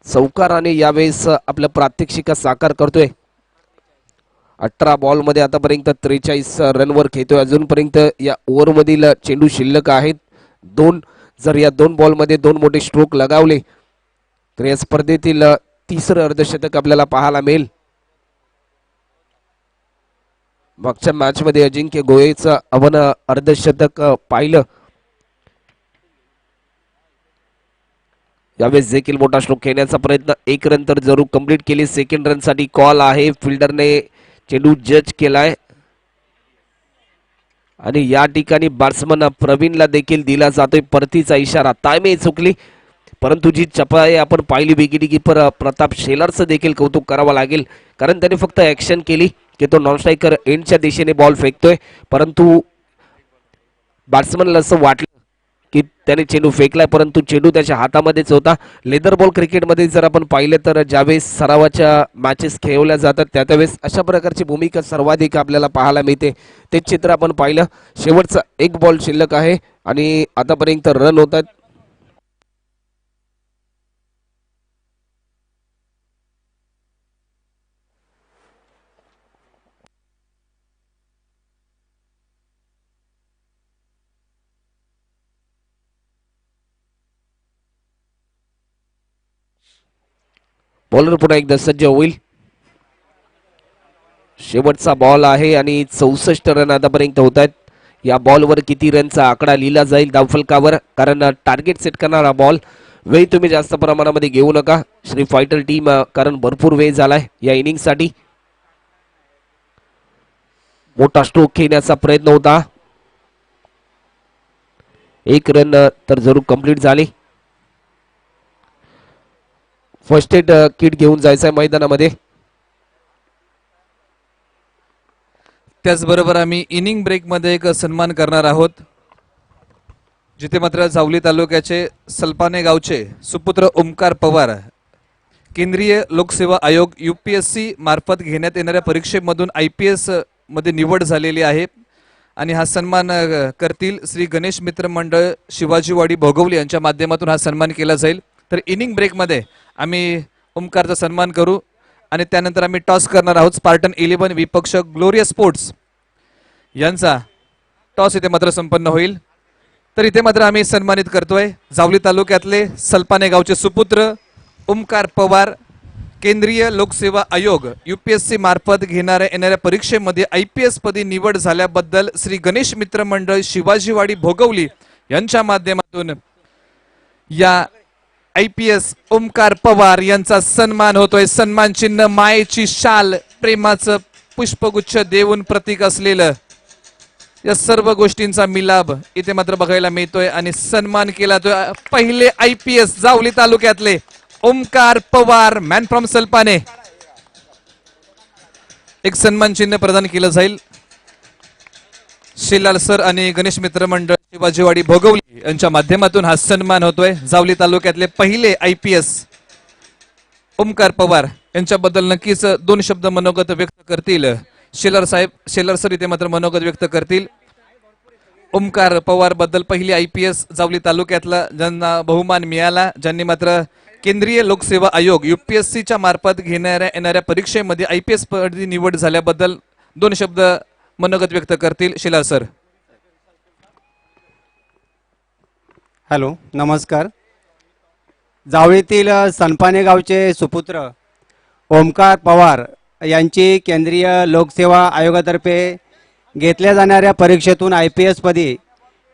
चौकाराने यावेळेस आपलं प्रात्यक्षिका साकार करतोय. 18 बॉल मध्ये आतापर्यंत 43 रनवर खेळतोय. अजूनपर्यंत या ओव्हरमधील चेंडू शिल्लक आहेत 2. जर या 2 बॉल मध्ये 2 मोठे स्ट्रोक लगावले तर या स्पर्धेतील तिसरं अर्धशतक आपल्याला पाहायला मिळेल. मागच्या मॅच मध्ये अजिंक्य गोयेचं आपण अर्धशतक पाहिलं. यावेळेस देखील मोठा स्ट्रोक खेळण्याचा प्रयत्न. 1 रन तर जरूर कंप्लीट केली. सेकंड रन साठी कॉल आहे. फिल्डरने चेंडू जज केलाय आणि या ठिकाणी बॅट्समन प्रवीणला देखील दिला जातोय परतीचा इशारा. टाइमिंग चुकली परंतु जी चपाई आपण पाहिली विकेट कीपर प्रताप शेलारचं देखील कौतुक करावं लागेल. कारण त्याने फक्त ऍक्शन केली की तो नॉन स्ट्रायकर एंडच्या दिशेने बॉल फेकतोय परंतु बॅट्समनला असं वाटलं की त्याने चेंडू फेकलाय परंतु चेंडू त्याच्या हातामध्येच होता. लेदर बॉल क्रिकेटमध्ये जर आपण पाहिलं तर ज्यावेळेस सरावाच्या मॅचेस खेळवल्या जातात त्यावेळेस अशा प्रकारची भूमिका सर्वाधिक आपल्याला पाहायला मिळते. तेच चित्र आपण पाहिलं. शेवटचा 1 बॉल शिल्लक आहे आणि आतापर्यंत रन होतात. बॉलर पुन्हा एकदा सज्ज होईल. शेवटचा बॉल आहे आणि 64 रन आतापर्यंत होत आहेत. या बॉलवर किती रनचा आकडा लिहिला जाईल धावफलकावर कारण टार्गेट सेट करणारा बॉल. वेळ तुम्ही जास्त प्रमाणामध्ये घेऊ नका श्री फायटर टीम कारण भरपूर वेळ झालाय या इनिंग साठी. मोठा स्ट्रोक खेळण्याचा प्रयत्न होता. 1 रन तर जरूर कंप्लीट झाली. फर्स्ट एड किट घेऊन जायचंय मैदानामध्ये. त्याचबरोबर आम्ही इनिंग ब्रेक मध्ये एक सन्मान करणार आहोत जिथे मात्र जावली तालुक्याचे सलपाने गावचे सुपुत्र ओमकार पवार केंद्रीय लोकसेवा आयोग UPSC मार्फत घेण्यात येणाऱ्या परीक्षेमधून IPS मध्ये निवड झालेली आहे आणि हा सन्मान करतील श्री गणेश मित्र मंडळ शिवाजीवाडी भोगवली यांच्या माध्यमातून हा सन्मान केला जाईल. तर इनिंग ब्रेक मध्ये आम्ही ओमकारचा सन्मान करू आणि त्यानंतर आम्ही टॉस करणार आहोत. स्पार्टन 11 विपक्ष ग्लोरिया स्पोर्ट्स यांचा टॉस इथे मात्र संपन्न होईल. तर इथे मात्र आम्ही सन्मानित करतोय जावली तालुक्यातले सलपाने गावचे सुपुत्र ओमकार पवार केंद्रीय लोकसेवा आयोग UPSC मार्फत येणाऱ्या परीक्षेमध्ये IPS पदी निवड झाल्याबद्दल श्री गणेश मित्र मंडळ शिवाजीवाडी भोगवली यांच्या माध्यमातून या IPS ओमकार पवार यांचा सन्मान होतोय. सन्मान चिन्ह मायेची शाल प्रेमाचं पुष्पगुच्छ देऊन प्रतीक असलेलं या सर्व गोष्टींचा मिलाब इथे मात्र बघायला मिळतोय आणि सन्मान केला तो पहिले IPS जावली तालुक्यातले ओमकार पवार मॅन फ्रॉम सलपाने. एक सन्मान चिन्ह प्रदान केलं जाईल. शेलार सर आणि गणेश मित्र मंडळ शिवाजीवाडी भोगवली यांच्या माध्यमातून हा सन्मान होतोय. जावली तालुक्यातले पहिले IPS ओमकार पवार यांच्याबद्दल नक्कीच दोन शब्द मनोगत व्यक्त करतील शेलर साहेब. शेलर सर इथे मात्र मनोगत व्यक्त करतील. ओमकार पवार बद्दल पहिली IPS जावली तालुक्यातला ज्यांना बहुमान मिळाला, ज्यांनी मात्र केंद्रीय लोकसेवा आयोग UPSCच्या मार्फत येणाऱ्या परीक्षेमध्ये IPS पदी निवड झाल्याबद्दल दोन शब्द मनोगत व्यक्त करतील शेलार सर. हॅलो, नमस्कार. जावळीतील सनपाने गावचे सुपुत्र ओमकार पवार यांची केंद्रीय लोकसेवा आयोगातर्फे घेतल्या जाणाऱ्या परीक्षेतून IPS पदी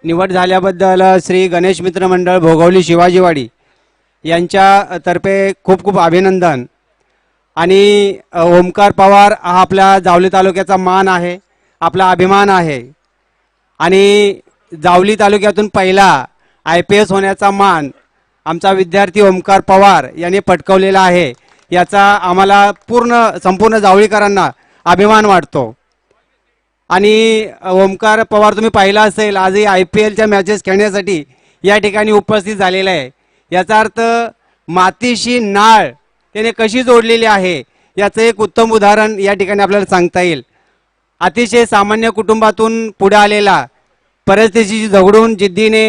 निवड झाल्याबद्दल श्री गणेश मित्र मंडळ भोगवली शिवाजीवाडी यांच्यातर्फे खूप खूप अभिनंदन. आणि ओमकार पवार हा आपल्या जावली तालुक्याचा मान आहे, आपला अभिमान आहे. आणि जावली तालुक्यातून पहिला IPS होण्याचा मान आमचा विद्यार्थी ओमकार पवार यांनी पटकावलेला आहे. याचा आम्हाला संपूर्ण जावळीकरांना अभिमान वाटतो. आणि ओमकार पवार तुम्ही पाहिला असेल, आजही IPLच्या मॅचेस खेळण्यासाठी या ठिकाणी उपस्थित झालेला आहे. याचा अर्थ मातीशी नाळ त्याने कशी जोडलेली आहे याचं एक उत्तम उदाहरण या ठिकाणी आपल्याला सांगता येईल. अतिशय सामान्य कुटुंबातून पुढे आलेला, परिस्थितीशी झगडून जिद्दीने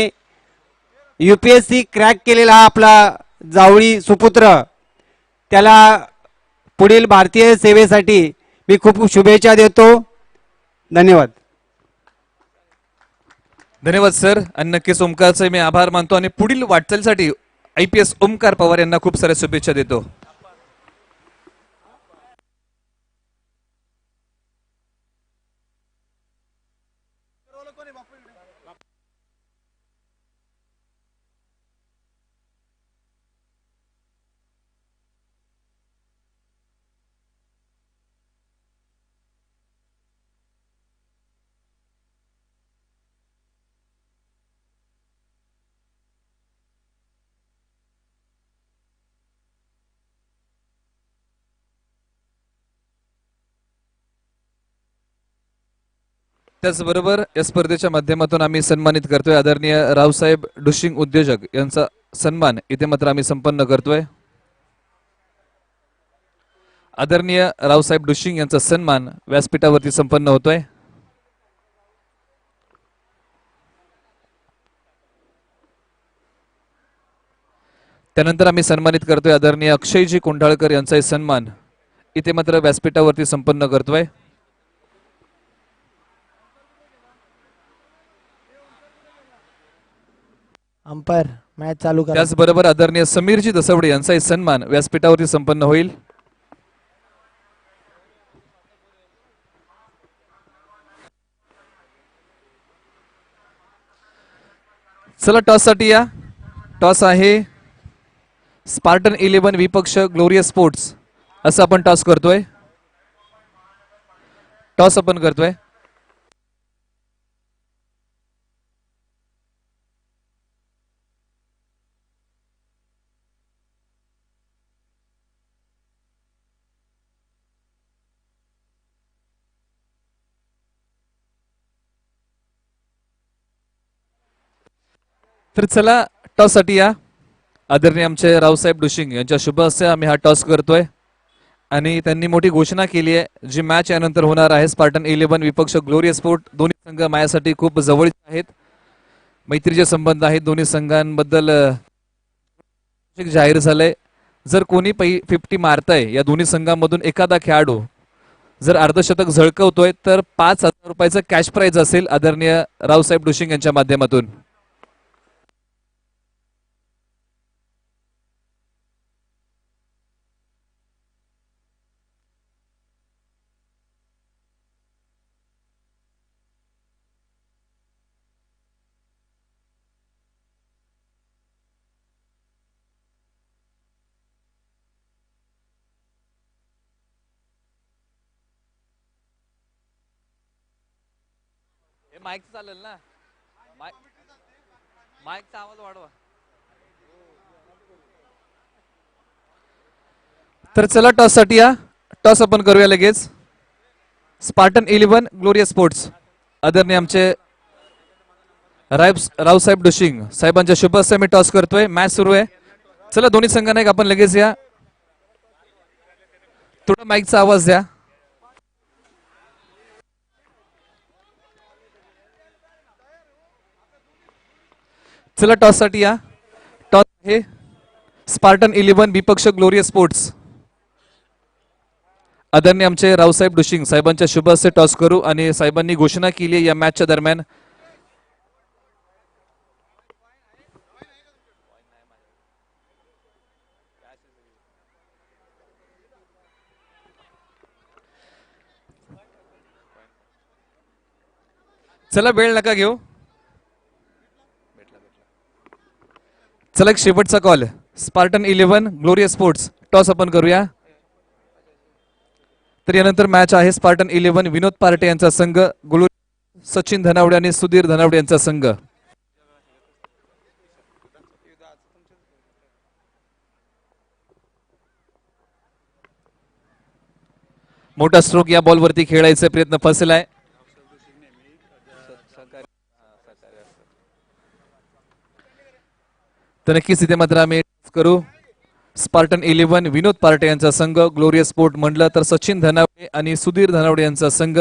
UPSC क्रॅक केलेला हा आपला जावळी सुपुत्र, त्याला पुढील भारतीय सेवेसाठी मी खूप खूप शुभेच्छा देतो. धन्यवाद. धन्यवाद सर. आणि नक्कीच ओमकारचे मी आभार मानतो आणि पुढील वाटचालीसाठी IPS ओमकार पवार यांना खूप साऱ्या शुभेच्छा देतो. त्याचबरोबर या स्पर्धेच्या माध्यमातून आम्ही सन्मानित करतोय आदरणीय रावसाहेब डुशिंग उद्योजक यांचा सन्मान इथे मात्र आम्ही संपन्न करतोय. आदरणीय रावसाहेब डुशिंग यांचा सन्मान व्यासपीठावरती संपन्न होतोय. त्यानंतर आम्ही सन्मानित करतोय आदरणीय अक्षयजी कोंढाळकर यांचा सन्मान इथे मात्र व्यासपीठावरती संपन्न करतोय. अंपायर मॅच चालू करा. त्याचबरोबर आदरणीय समीरजी दसवडे यांचाही सन्मान व्यासपीठावरती संपन्न होईल. चला टॉस साठी या. टॉस आहे स्पार्टन 11 विपक्ष ग्लोरियस स्पोर्ट्स असं आपण टॉस करतोय. टॉस आपण करतोय. तर चला टॉस साठी या. आदरणीय आमचे रावसाहेब डुशिंग यांच्या शुभ हस्ते आम्ही हा टॉस करतोय आणि त्यांनी मोठी घोषणा केली आहे जी मॅच यानंतर होणार आहे. स्पार्टन 11 विपक्ष ग्लोरियस स्पोर्ट दोन्ही संघ माझ्यासाठी खूप जवळचे आहेत, मैत्रीचे संबंध आहेत. दोन्ही संघांबद्दल जाहीर झालंय. जर कोणी 50 मारताय या दोन्ही संघांमधून एखादा खेळाडू जर अर्धशतक झळकवतोय तर 5,000 रुपयाचं कॅश प्राइज असेल आदरणीय रावसाहेब डुशिंग यांच्या माध्यमातून. माईक चालेल ना, माईकचा आवाज वाढवा. तर चला टॉस साठी या. टॉस आपण करूया लगेच. स्पार्टन 11 ग्लोरियस स्पोर्ट्स आदरणीय आमचे रावसाहेब डुशिंग साहेबांच्या शुभ हस्ते मी टॉस करतोय. मॅच सुरू आहे. चला दोन्ही संघांना एक आपण लगेच या. थोडा माईकचा आवाज द्या. चला टॉस साठी या. टॉस आहे स्पार्टन 11 विपक्ष ग्लोरियस स्पोर्ट्स. आदरणीय आमचे रावसाहेब डुशिंग साहेबांच्या शुभ हस्ते टॉस करू आणि साहेबांनी घोषणा केली या मॅचच्या दरम्यान. चला वेळ नका घेऊ. चला एक शेवटचा call. Spartan 11 glorious sports toss आपण करूया. तर यानंतर मॅच आहे स्पार्टन 11 विनोद पार्टे यांचा संघ सचिन धनावडे आणि सुधीर धनावडे यांचा संघ. मोठा स्ट्रोक या बॉलवरती खेळायचा प्रयत्न फसलाय. तर नक्कीच इथे मात्र आम्ही करू. स्पार्टन 11 विनोद पार्टे यांचा संघ ग्लोरियस स्पोर्ट म्हटलं तर सचिन धनावडे आणि सुधीर धनावडे यांचा संघ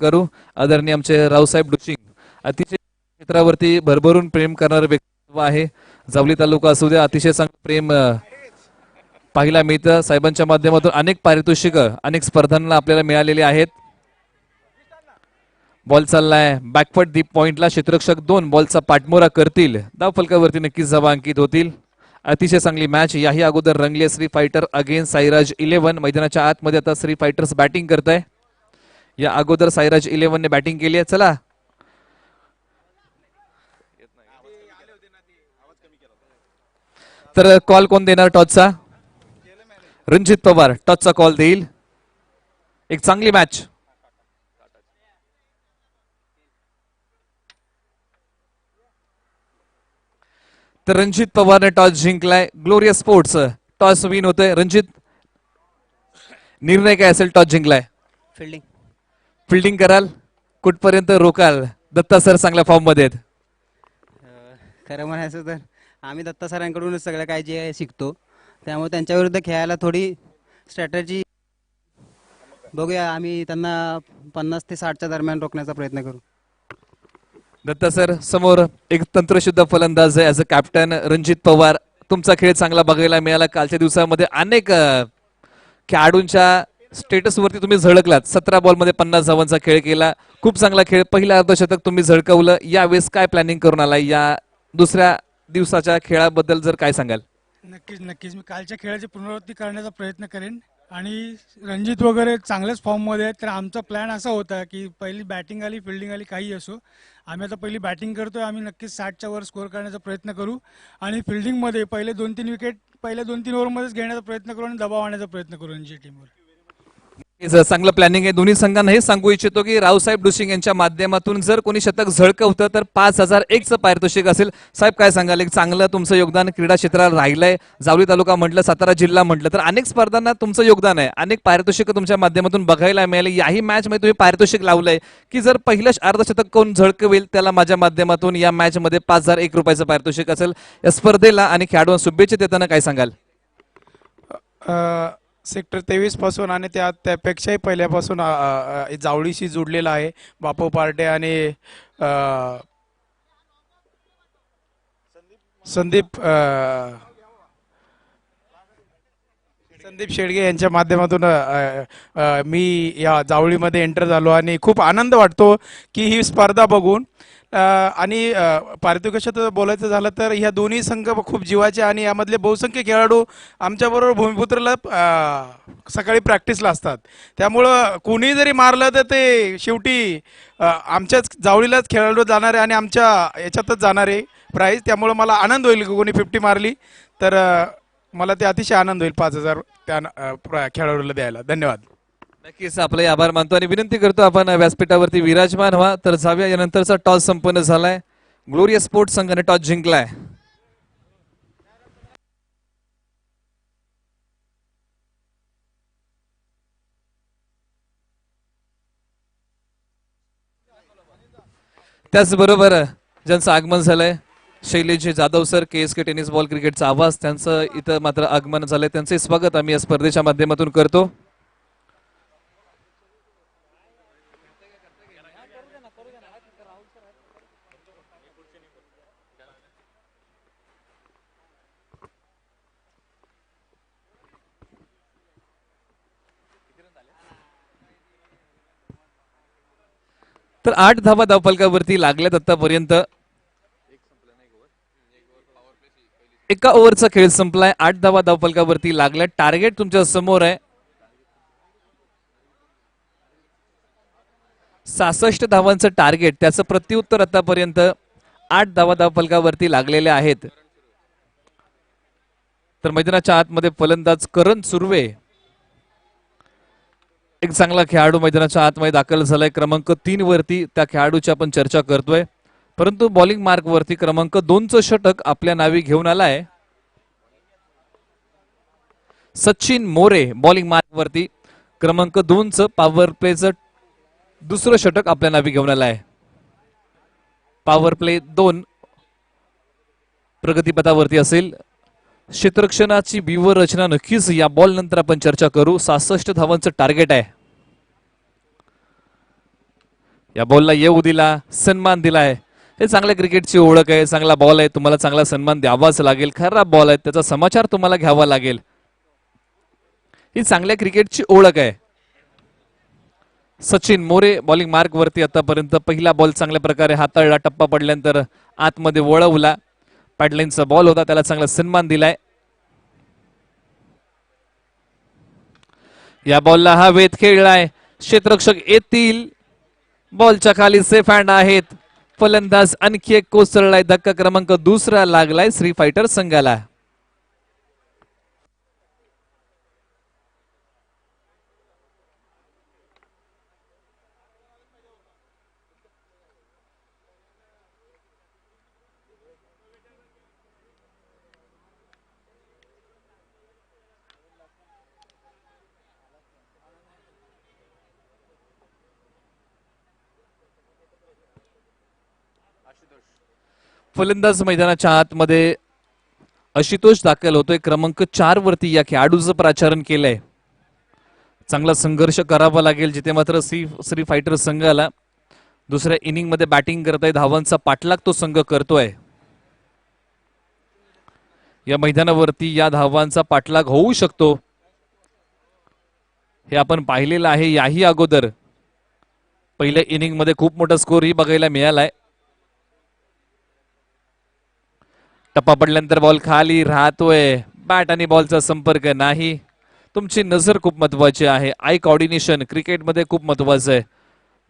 करू. आदरणीय आमचे रावसाहेब डुशिंग अतिशय क्षेत्रावरती भरभरून प्रेम करणारे व्यक्तित्व आहे. जावली तालुका असू द्या अतिशय चांगलं प्रेम पाहायला मिळतं. साहेबांच्या माध्यमातून अनेक पारितोषिक अनेक स्पर्धांना आपल्याला मिळालेली आहेत. बॉल चाललाय बॅकफट डीप पॉइंटला. क्षेत्ररक्षक 2 बॉलचा पाठमोरा करतील. धाव फलकावरती नक्कीच धावा अंकित होतील. अतिशय चांगली मॅच. याही अगोदर रंगले श्री फायटर अगेन्स्ट साईराज 11. मैदानाच्या आतमध्ये आता श्री फायटर्स बॅटिंग करत आहे. या अगोदर साईराज 11 ने बॅटिंग केली आहे. चला तर कॉल कोण देणार टॉसचा? रणजित पवार टॉसचा कॉल देईल. एक चांगली मॅच. तर रणजित पवारने टॉस जिंकलाय. ग्लोरियस स्पोर्ट्स टॉस विन होतोय. रणजित निर्णय काय असेल? टॉस जिंकलाय. फिल्डिंग कराल कुठपर्यंत रोकाल? दत्ता सर चांगल्या फॉर्म मध्ये आहेत. खरं म्हणायचं तर आम्ही दत्ता सरांकडूनच सगळं काय जे आहे शिकतो. त्यामुळे त्यांच्या विरुद्ध खेळायला थोडी स्ट्रॅटेजी बघूया. आम्ही त्यांना 50 ते 60च्या दरम्यान रोखण्याचा प्रयत्न करू. दत्ता सर समोर एक तंत्रशुद्ध फलंदाज आहे. As a captain Ranjit Pawar तुमचा खेळ चांगला बघायला मिळाला. कालच्या दिवसामध्ये अनेक खेळाडूंच्या स्टेटस वरती तुम्ही झळकलात. 17 बॉलमध्ये 50 धावांचा खेळ केला. खूप चांगला खेळ. पहिला अर्धशतक तुम्ही झळकवलं. यावेळेस काय प्लॅनिंग करून आला? या दुसऱ्या दिवसाच्या खेळाबद्दल जर काय सांगाल? नक्कीच मी कालच्या खेळाची पुनरावृत्ती करण्याचा प्रयत्न करेन. आणि रणजित वगैरे चांगल्याच फॉर्ममध्ये आहेत. तर आमचा प्लॅन असा होता की पहिली बॅटिंग आली फिल्डिंग आली काही असो, आम्ही आता पहिली बॅटिंग करतोय. आम्ही नक्कीच 60च्या वर स्कोअर करण्याचा प्रयत्न करू आणि फिल्डिंगमध्ये पहिले 2-3 विकेट पहिल्या 2-3 ओव्हरमध्येच घेण्याचा प्रयत्न करू आणि दबाव आणण्याचा प्रयत्न करू रणजी टीमवर. चांगलं प्लॅनिंग आहे. दोन्ही संघांना हे सांगू इच्छितो की रावसाहेब डुशिंग यांच्या माध्यमातून जर कोणी शतक झळकवतं तर 5001चं पारितोषिक असेल. साहेब काय सांगाल? एक चांगलं तुमचं योगदान क्रीडा क्षेत्रात राहिलंय. जावली तालुका म्हटलं सातारा जिल्हा म्हटलं तर अनेक स्पर्धांना तुमचं योगदान आहे. अनेक पारितोषिक तुमच्या माध्यमातून बघायला मिळाले. याही मॅच मध्ये तुम्ही पारितोषिक लावलंय की जर पहिलं अर्धशतक कोण झळकवेल त्याला माझ्या माध्यमातून या मॅच मध्ये 5001 रुपयाचं पारितोषिक असेल. या स्पर्धेला आणि खेळाडूंना शुभेच्छा देताना काय सांगाल? सेक्टर 23 पासून आणि त्यापेक्षाही पहिल्यापासून जावळीशी जोडलेला आहे. बापू पार्टे आणि संदीप शेडगे यांच्या माध्यमातून मी या जावळीमध्ये एंटर झालो आणि खूप आनंद वाटतो की ही स्पर्धा बघून. आणि पारितोषिकाचं बोलायचं झालं तर ह्या दोन्ही संघ खूप जीवाचे आणि यामधले बहुसंख्य खेळाडू आमच्याबरोबर भूमिपुत्रला सकाळी प्रॅक्टिसला असतात. त्यामुळं कोणी जरी मारलं तर ते शेवटी आमच्याच जावळीलाच खेळाडू जाणारे आणि आमच्या याच्यातच जाणारे प्राईज. त्यामुळं मला आनंद होईल की कोणी 50 मारली तर मला ते अतिशय आनंद होईल 5000 त्या खेळाडूला द्यायला. धन्यवाद. नक्कीच आपले आभार मानतो आणि विनंती करतो आपण व्यासपीठावरती विराजमान व्हा. तर जाऊया यानंतरचा टॉस संपन्न झालाय. ग्लोरियस स्पोर्ट्स संघाने टॉस जिंकलाय. त्याचबरोबर ज्यांचं आगमन झालंय Shailesh Jadhav sir, KSK tennis ball क्रिकेटचा आवाज, त्यांचं इथं मात्र आगमन झालंय. त्यांचे स्वागत आम्ही या स्पर्धेच्या माध्यमातून करतो. तर 8 धावा धावफलकावरती लागल्यात आतापर्यंत. एका ओव्हरचा खेळ संपलाय. 8 धावा धावफलकावरती लागल्या. टार्गेट तुमच्या समोर आहे 66 धावांचं टार्गेट. त्याचं प्रत्युत्तर आतापर्यंत 8 धावा धावफलकावरती लागलेले आहेत. तर मैदानाच्या आतमध्ये फलंदाज करण सुर्वे एक चांगला खेळाडू मैदानाच्या आतमध्ये दाखल झालाय. क्रमांक 3 वरती त्या खेळाडूची आपण चर्चा करतोय. परंतु बॉलिंग मार्क वरती क्रमांक 2चं षटक आपल्या नावी घेऊन आलाय सचिन मोरे. बॉलिंग मार्क वरती क्रमांक 2चं पॉवर प्लेचं दुसरं षटक आपल्या नावी घेऊन आलाय. पॉवर प्ले 2 प्रगतीपथावरती असेल. क्षेत्ररक्षणाची व्यूह रचना नक्कीच या बॉल नंतर आपण चर्चा करू. 66 धावांचं टार्गेट आहे. या बॉलला येऊ दिला, सन्मान दिलाय. हे चांगल्या क्रिकेटची ओळख आहे. चांगला बॉल आहे, तुम्हाला चांगला सन्मान द्यावाच लागेल. खराब बॉल आहे, त्याचा समाचार तुम्हाला घ्यावा लागेल. ही चांगल्या क्रिकेटची ओळख आहे. सचिन मोरे बॉलिंग मार्क वरती आतापर्यंत पहिला बॉल चांगल्या प्रकारे हाताळला. टप्पा पडल्यानंतर आतमध्ये वळवला. पॅडलाईनचा बॉल होता, त्याला चांगला सन्मान दिलाय. या बॉलला हा वेध खेळलाय. क्षेत्ररक्षक येतील. बॉलच्या खाली सेफ हँड आहेत. फलंदाज आणखी एक कोसळलाय. धक्का क्रमांक 2 लागलाय श्री फायटर संघाला. फलंदाज मैदानाच्या आतमध्ये आशुतोष दाखल होतोय. क्रमांक 4 वरती या खेळाडूचं प्राचारण केलंय. चांगला संघर्ष करावा लागेल जिथे मात्र श्री फायटर संघाला दुसऱ्या इनिंग मध्ये बॅटिंग करताय. धावांचा पाठलाग तो संघ करतोय. या मैदानावरती या धावांचा पाठलाग होऊ शकतो हे आपण पाहिलेलं आहे. याही अगोदर पहिल्या इनिंग मध्ये खूप मोठा स्कोर ही बघायला मिळालाय. टप्पा पडल्यानंतर बॉल खाली राहतोय. बॅट आणि बॉलचा संपर्क नाही. तुमची नजर खूप महत्वाची आहे. आय कॉर्डिनेशन क्रिकेटमध्ये खूप महत्वाचं आहे.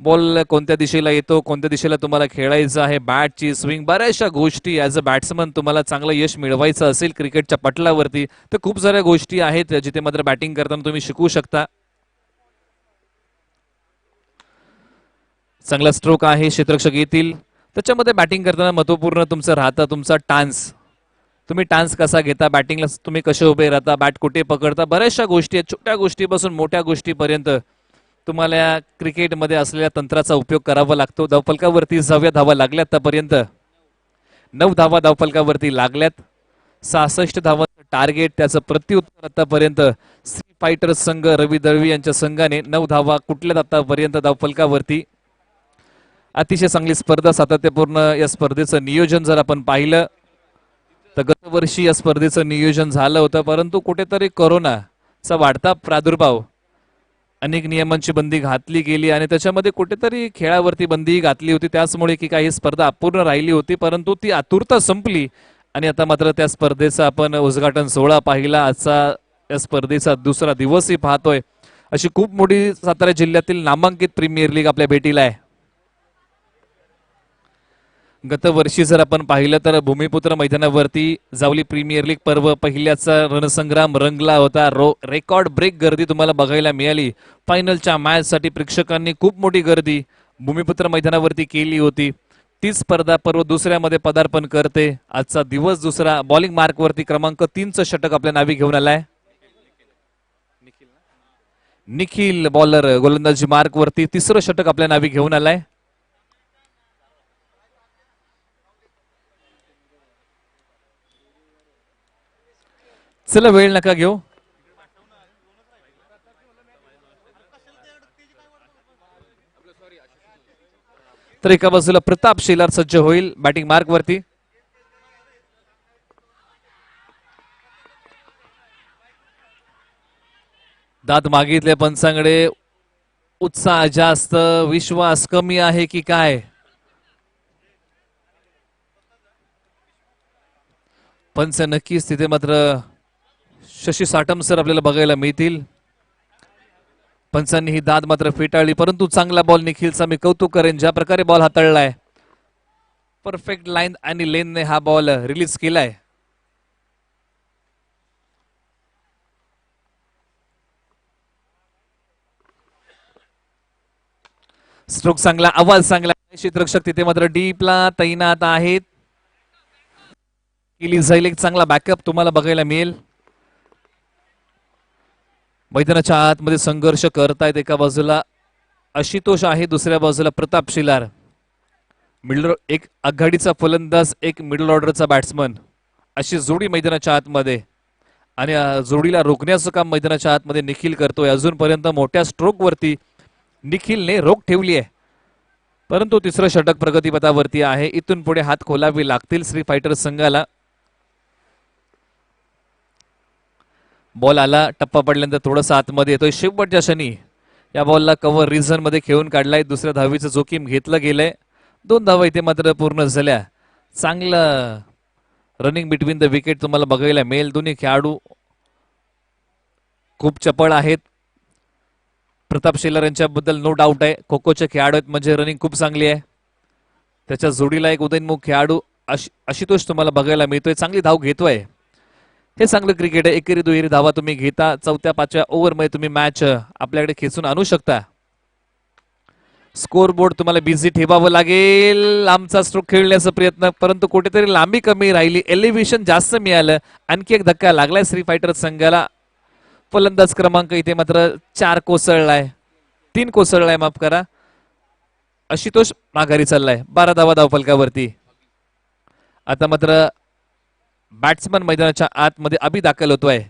बॉल कोणत्या दिशेला येतो, कोणत्या दिशेला तुम्हाला खेळायचं आहे, बॅटची स्विंग, बऱ्याचशा गोष्टी ॲज अ बॅट्समन तुम्हाला चांगलं यश मिळवायचं असेल क्रिकेटच्या पटलावरती तर खूप साऱ्या गोष्टी आहेत जिथे मात्र बॅटिंग करताना तुम्ही शिकू शकता. चांगला स्ट्रोक आहे. क्षेत्ररक्षक येतील. त्याच्यामध्ये बॅटिंग करताना महत्वपूर्ण तुमचं राहतं तुमचा टान्स. तुम्ही टान्स कसा घेता, बॅटिंगला तुम्ही कसे उभे राहता, बॅट कुठे पकडता, बऱ्याचशा गोष्टी आहेत. छोट्या गोष्टीपासून मोठ्या गोष्टीपर्यंत तुम्हाला या क्रिकेटमध्ये असलेल्या तंत्राचा उपयोग करावा लागतो. धावफलकावरती 6 धावा लागल्यात आतापर्यंत. 9 धावा धावफलकावरती लागल्यात. 66 धावांचं टार्गेट. त्याचं प्रत्युत्तर आतापर्यंत श्री फायटर संघ रवी दळवी यांच्या संघाने 9 धावा कुठल्यात आतापर्यंत धावफलकावरती. अतिशय चांगली स्पर्धा, सातत्यपूर्ण या स्पर्धेचं नियोजन जर आपण पाहिलं तर गतवर्षी या स्पर्धेचं नियोजन झालं होतं परंतु कुठेतरी कोरोनाचा वाढता प्रादुर्भाव, अनेक नियमांची बंदी घातली गेली आणि त्याच्यामध्ये कुठेतरी खेळावरती बंदी घातली होती. त्याचमुळे की काही स्पर्धा अपूर्ण राहिली होती परंतु ती आतुरता संपली आणि आता मात्र त्या स्पर्धेचा आपण उद्घाटन सोहळा पाहिला. आजचा या स्पर्धेचा दुसरा दिवसही पाहतोय. अशी खूप मोठी सातारा जिल्ह्यातील नामांकित प्रीमियर लीग आपल्या भेटीला आहे. गतवर्षी जर आपण पाहिलं तर भूमिपुत्र मैदानावरती जावली प्रीमियर लीग पर्व पहिल्याचा रणसंग्राम रंगला होता. रेकॉर्ड ब्रेक गर्दी तुम्हाला बघायला मिळाली. फायनलच्या मॅच साठी प्रेक्षकांनी खूप मोठी गर्दी भूमिपुत्र मैदानावरती केली होती. ती स्पर्धा पर्व दुसऱ्यामध्ये पदार्पण करते. आजचा दिवस दुसरा. बॉलिंग मार्क वरती क्रमांक 3चं षटक आपल्या नावी घेऊन आलाय निखिल. बॉलर गोलंदाजी मार्क वरती 3रं षटक आपल्या नावी घेऊन आलाय. चला वेळ नका घेऊ. तर एका बाजूला प्रताप शेलार सज्ज होईल बॅटिंग मार्क वरती. दात मागितले पंचांकडे. उत्साह जास्त, विश्वास कमी आहे की काय? पंच नक्कीच तिथे मात्र शशी साटम सर आपल्याला बघायला मिळतील. पंचांनी ही दाद मात्र फेटाळली, परंतु चांगला बॉल निखिलचा मी कौतुक करेन. ज्या प्रकारे बॉल हाताळलाय, परफेक्ट लाईन आणि लेनने हा बॉल रिलीज केलाय. स्ट्रोक चांगला, आवाज चांगला. क्षेत्ररक्षक तिथे मात्र डीपला तैनात आहेत. केली जाईल एक चांगला बॅकअप तुम्हाला बघायला मिळेल. मैदानाच्या आतमध्ये संघर्ष करतायत. एका बाजूला आशुतोष आहे, दुसऱ्या बाजूला प्रताप शिलार. मिडल एक आघाडीचा फलंदाज, एक मिडल ऑर्डरचा बॅट्समन, अशी जोडी मैदानाच्या आतमध्ये. आणि जोडीला रोखण्याचं काम मैदानाच्या आतमध्ये निखिल करतोय. अजूनपर्यंत मोठ्या स्ट्रोक वरती निखिलने रोख ठेवली आहे, परंतु तिसरं षटक प्रगतीपथावरती आहे. इथून पुढे हात खोलावे लागतील श्री फायटर्स संघाला. बॉल आला, टप्पा पडल्यानंतर थोडासा आतमध्ये येतोय. शेवटच्या क्षणी या बॉलला कव्हर रिझन मध्ये खेळून काढलाय. दुसऱ्या धावीचं जोखीम घेतलं गेलंय. 2 धावा इथे मात्र पूर्ण झाल्या. चांगलं रनिंग बिटवीन द विकेट तुम्हाला बघायला मिळेल. दोन्ही खेळाडू खूप चपळ आहेत. प्रताप शेलार यांच्याबद्दल नो डाऊट आहे. खो खोचे खेळाडू आहेत म्हणजे रनिंग खूप चांगली आहे. त्याच्या जोडीला एक उदयनमुख खेळाडू आशुतोष तुम्हाला बघायला मिळतोय. चांगली धाव घेतोय. हे चांगलं क्रिकेट आहे. एकेरी दुहेरी धावा तुम्ही घेता. 4थ्या 5व्या ओव्हरमध्ये तुम्ही मॅच आपल्याकडे खेचून आणू शकता. स्कोर बोर्ड तुम्हाला बिझी ठेवावं लागेल. लांबचा स्ट्रोक खेळण्याचा प्रयत्न, परंतु कुठेतरी लांबी कमी राहिली. एलिव्हेशन जास्त मिळालं. आणखी एक धक्का लागलाय श्री फायटर्स संघाला. फलंदाज क्रमांक इथे मात्र 4 कोसळलाय, 3 कोसळलाय, माफ करा. आशुतोष माघारी चाललाय. 12 धावा धावफलकावरती. आता मात्र बॅट्समन मैदानाच्या आतमध्ये अभि दाखल होतोय.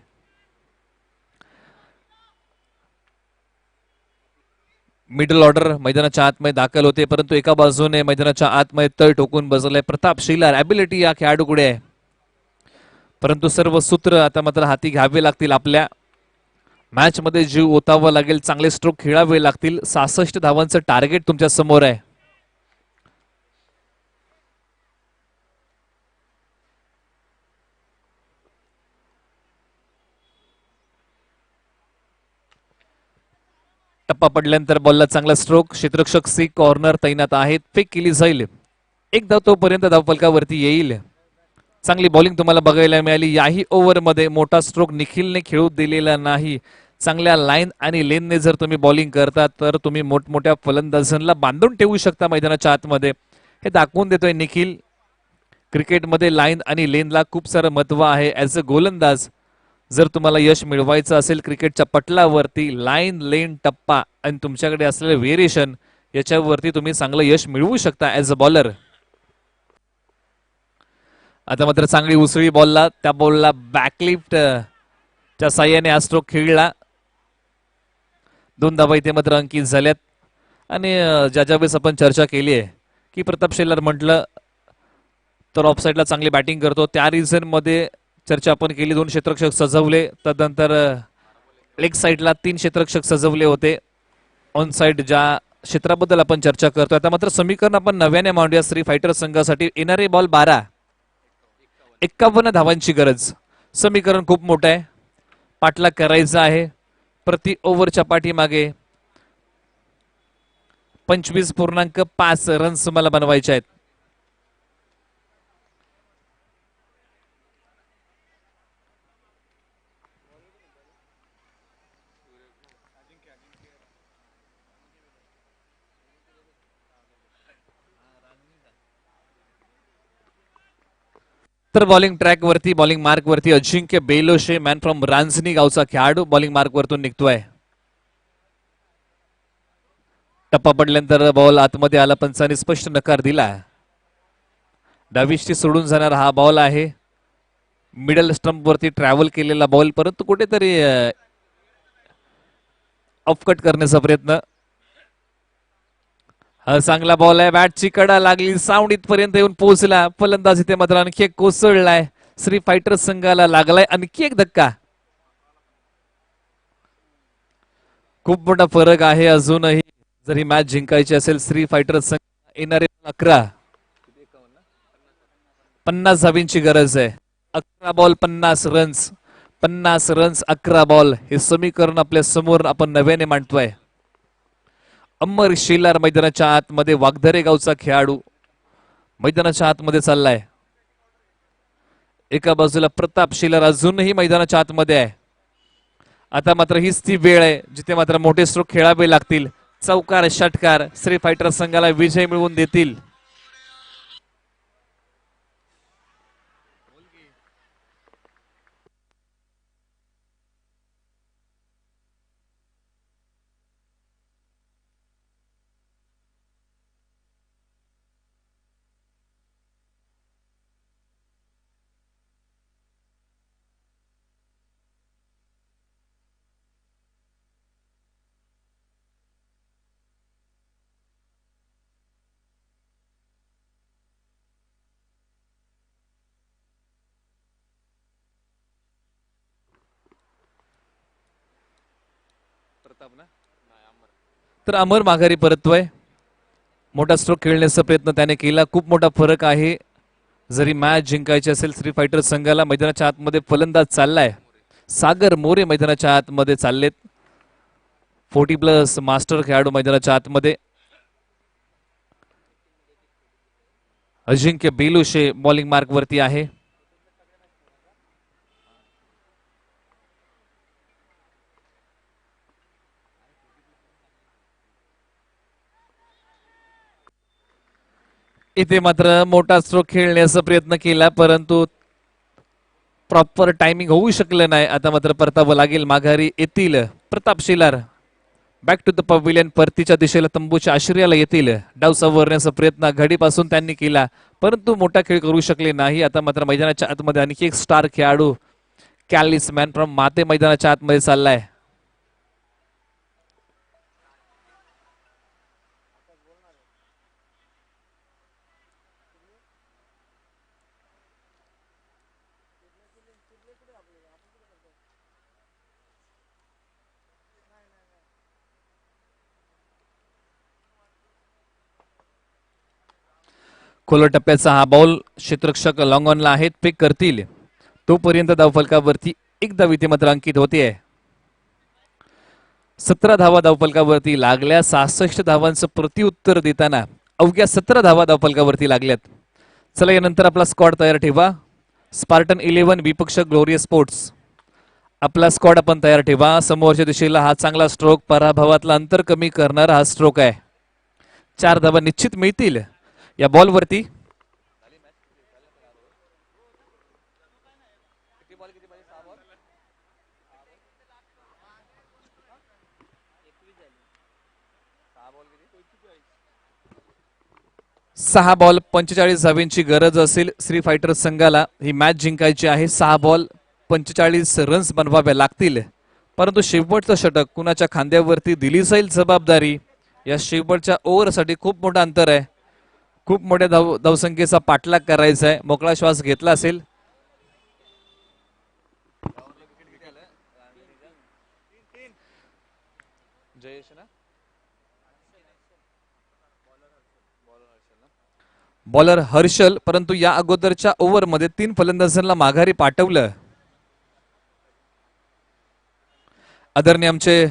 मिडल ऑर्डर मैदानाच्या आतमध्ये दाखल होते, परंतु एका बाजूने मैदानाच्या आतमध्ये तळ ठोकून बसलाय प्रताप शिलार. ॲबिलिटी या खेळाडूकडे आहे, परंतु सर्व सूत्र आता मात्र हाती घ्यावे लागतील. आपल्या मॅच मध्ये जीव ओतावा लागेल. चांगले स्ट्रोक खेळावे लागतील. 66 धावांचं टार्गेट तुमच्या समोर आहे. टप्पा पडल्यानंतर बॉलला चांगला स्ट्रोक. क्षेत्ररक्षक सी कॉर्नर तैनात आहेत. फेक केली जाईल. एक धाव तोपर्यंत धावफलकावरती येईल. चांगली बॉलिंग तुम्हाला बघायला मिळाली. याही ओव्हरमध्ये मोठा स्ट्रोक निखिलने खेळू दिलेला नाही. चांगल्या लाईन आणि लेनने जर तुम्ही बॉलिंग करता तर तुम्ही मोठमोठ्या फलंदाजांना बांधून ठेवू शकता मैदानाच्या आतमध्ये. हे दाखवून देतोय निखिल. क्रिकेटमध्ये लाईन आणि लेनला खूप सारं महत्व आहे. ॲज अ गोलंदाज जर तुम्हाला यश मिळवायचं असेल क्रिकेटच्या पटलावरती, लाईन, लेन, टप्पा आणि तुमच्याकडे असलेले व्हेरिएशन याच्यावरती तुम्ही चांगलं यश मिळवू शकता ॲज अ बॉलर. आता मात्र चांगली उसळी बॉलला. त्या बॉलला बॅकलिफ्ट च्या साह्याने हा स्ट्रोक खेळला. 2 धावा इथे मात्र अंकित झाल्यात. आणि ज्या वेळेस आपण चर्चा केली आहे की प्रताप शेलार म्हटलं तर ऑफ साईडला चांगली बॅटिंग करतो, त्या रिझन मध्ये चर्चा आपण केली. 2 क्षेत्ररक्षक सजवले, तदनंतर लेग साईडला 3 क्षेत्ररक्षक सजवले होते. ऑन साईड ज्या क्षेत्राबद्दल आपण चर्चा करतोय, आता मात्र समीकरण आपण नव्याने मांडूया. श्री फायटर संघासाठी येणारे बॉल 12, 51 धावांची गरज. समीकरण खूप मोठं आहे. पाठलाग करायचा आहे. प्रति ओव्हरच्या पाठीमागे 25.5 रन्स मला बनवायचे आहेत. तर बॉलिंग ट्रॅक वरती, बॉलिंग मार्क वरती अजिंक्य बेलोशे, मॅन फ्रॉम रांजणी गावचा खेळाडू बॉलिंग मार्क वरतून निघतोय. टप्पा पडल्यानंतर बॉल आतमध्ये आला. पंचांनी स्पष्ट नकार दिला. डावीशी सोडून जाणार हा बॉल आहे. मिडल स्टंप वरती ट्रॅव्हल केलेला बॉल, परंतु कुठेतरी ऑफकट करण्याचा प्रयत्न. हा चांगला बॉल आहे. बॅटची कडा लागली, साऊंड इथपर्यंत येऊन पोहोचला. फलंदाज इथे मात्र आणखी एक कोसळलाय. श्री फायटर्स संघाला लागलाय आणखी एक धक्का. खूप मोठा फरक आहे अजूनही. जरी मॅच जिंकायची असेल श्री फायटर संघ येणारे 50 धावींची गरज आहे. 11 बॉल 50 रन्स, 50 रन्स 11 बॉल, हे समीकरण आपल्या समोर आपण नव्याने मांडतोय. अमर शेलार मैदानाच्या आतमध्ये, वागधरे गावचा खेळाडू मैदानाच्या आतमध्ये चाललाय. एका बाजूला प्रताप शेलार अजूनही मैदानाच्या आतमध्ये आहे. आता मात्र हीच ती वेळ आहे जिथे मात्र मोठे स्ट्रोक खेळावे लागतील. चौकार षटकार श्री फायटर संघाला विजय मिळवून देतील. तर अमर माघारी परततोय. मोठा स्ट्रोक खेळण्याचा प्रयत्न त्याने केला. खूप मोठा फरक आहे. जरी मॅच जिंकायची असेल श्री फायटर संघाला, मैदानाच्या आतमध्ये फलंदाज चाललाय. सागर मोरे मैदानाच्या आतमध्ये चाललेत. 40+ मास्टर खेळाडू मैदानाच्या आतमध्ये. अजिंक्य बेलुशे बॉलिंग मार्क वरती आहे. इथे मात्र मोठा स्ट्रोक खेळण्याचा प्रयत्न केला, परंतु प्रॉपर टायमिंग होऊ शकलं नाही. आता मात्र परतावं लागेल. माघारी येतील Pratap Shelar. Back to the pavilion, परतीच्या दिशेला तंबूच्या आश्रयाला येतील. डाव सावरण्याचा प्रयत्न घडीपासून त्यांनी केला, परंतु मोठा खेळ करू शकले नाही. आता मात्र मैदानाच्या आतमध्ये आणखी एक स्टार खेळाडू कॅलिस मॅन फ्रॉम माते मैदानाच्या आतमध्ये चाललाय. खोल टप्प्याचा हा बॉल क्षेत्ररक्षक लॉंग ऑनला आहेत, पिक करतील. तोपर्यंत धावफलकावरती एक धाव इथे मात्र अंकित होते. 17 धावा धावफलकावरती लागल्या. 66 धावांचं प्रत्युत्तर देताना अवघ्या 17 धावा धावफलकावरती लागल्यात. चला यानंतर आपला स्क्वॉड तयार ठेवा. स्पार्टन 11 विपक्ष ग्लोरियस स्पोर्ट्स, आपला स्क्वॉड आपण तयार ठेवा. समोरच्या दिशेला हा चांगला स्ट्रोक, पराभवातला अंतर कमी करणारा हा स्ट्रोक आहे. 4 धावा निश्चित मिळतील या बॉलवरती. सहा बॉल 45 धावेंची गरज असेल श्री फायटर संघाला. ही मॅच जिंकायची आहे. 6 बॉल 45 रन्स बनवाव्या लागतील. परंतु शेवटचं षटक कुणाच्या खांद्यावरती दिली जाईल जबाबदारी, या शेवटच्या ओव्हरसाठी खूप मोठं अंतर आहे. खूप मोठ्या धावसंख्येचा पाठलाग करायचा आहे. मोकळा श्वास घेतला असेल. बॉलर हर्षल, परंतु या अगोदरच्या ओव्हरमध्ये 3 फलंदाजांना माघारी पाठवलं. आदरणीय आमचे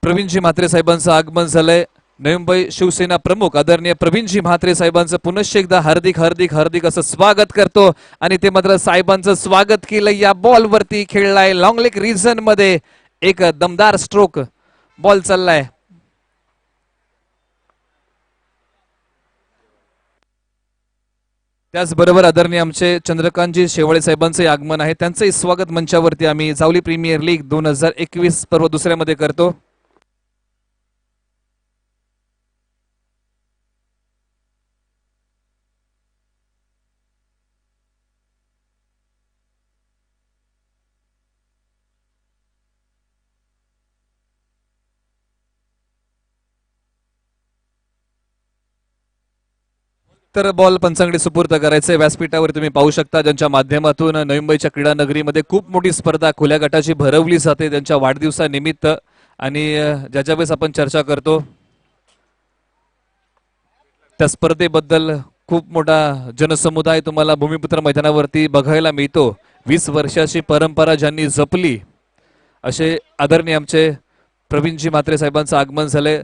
प्रवीणजी म्हात्रे साहेबांचं आगमन झालंय. नवी मुंबई शिवसेना प्रमुख आदरणीय प्रवीणजी म्हात्रे साहेबांचं पुनश्च एकदा हार्दिक हार्दिक हार्दिक असं स्वागत करतो. आणि ते मात्र साहेबांचं स्वागत केलं. या बॉल वरती खेळलाय लॉंग लेग रिजन मध्ये एक दमदार स्ट्रोक बॉल चाललाय. त्याचबरोबर आदरणीय आमचे चंद्रकांतजी शेवाळे साहेबांचे आगमन आहे. त्यांचंही स्वागत मंचावरती आम्ही जावली प्रीमियर लीग 2021 पर्व दुसऱ्यामध्ये करतो. तर बॉल पंचांकडे सुपूर्द करायचे. व्यासपीठावर तुम्ही पाहू शकता ज्यांच्या माध्यमातून नवी मुंबईच्या क्रीडा नगरीमध्ये खूप मोठी स्पर्धा खुल्या गटाची भरवली जाते. त्यांच्या वाढदिवसानिमित्त आणि ज्याच्या वेळेस आपण चर्चा करतो त्या स्पर्धेबद्दल खूप मोठा जनसमुदाय तुम्हाला भूमिपुत्र मैदानावरती बघायला मिळतो. 20 वर्षाची परंपरा ज्यांनी जपली असे आदरणीय आमचे प्रवीणजी म्हात्रे साहेबांचं आगमन झाले.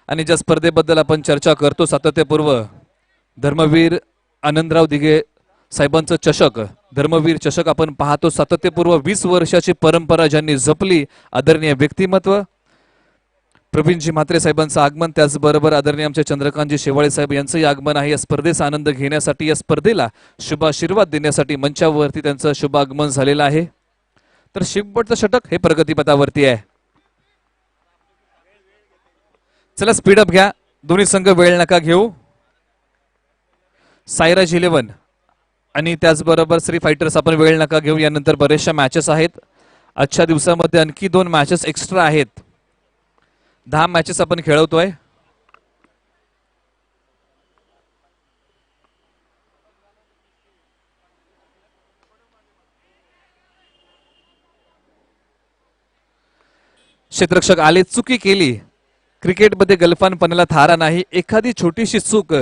आणि ज्या स्पर्धेबद्दल आपण चर्चा करतो सातत्यपूर्व धर्मवीर आनंदराव दिघे साहेबांचं चषक, धर्मवीर चषक आपण पाहतो. सातत्यपूर्व 20 वर्षाची परंपरा ज्यांनी जपली आदरणीय व्यक्तिमत्व प्रवीणजी म्हात्रे साहेबांचं आगमन. त्याचबरोबर आदरणीय आमचे चंद्रकांतजी शेवाळे साहेब यांचंही आगमन आहे. या स्पर्धेचा आनंद घेण्यासाठी, या स्पर्धेला शुभाशीर्वाद देण्यासाठी मंचावरती त्यांचं शुभ आगमन झालेलं आहे. तर शेवटचं षटक हे प्रगतीपथावरती आहे. चला स्पीडअप घ्या, दोन्ही संघ वेळ नका घेऊ. सायराज 11 आणि त्याचबरोबर श्री फायटर्स आपण वेळ नका घेऊ. यानंतर बरेचशा मॅचेस आहेत. आजच्या दिवसामध्ये आणखी 2 मॅचेस एक्स्ट्रा आहेत. 10 मॅचेस आपण खेळवतोय. क्षेत्ररक्षक आले, चुकी केली. क्रिकेटमध्ये गलफानपणाला थारा नाही. एखादी छोटीशी चूक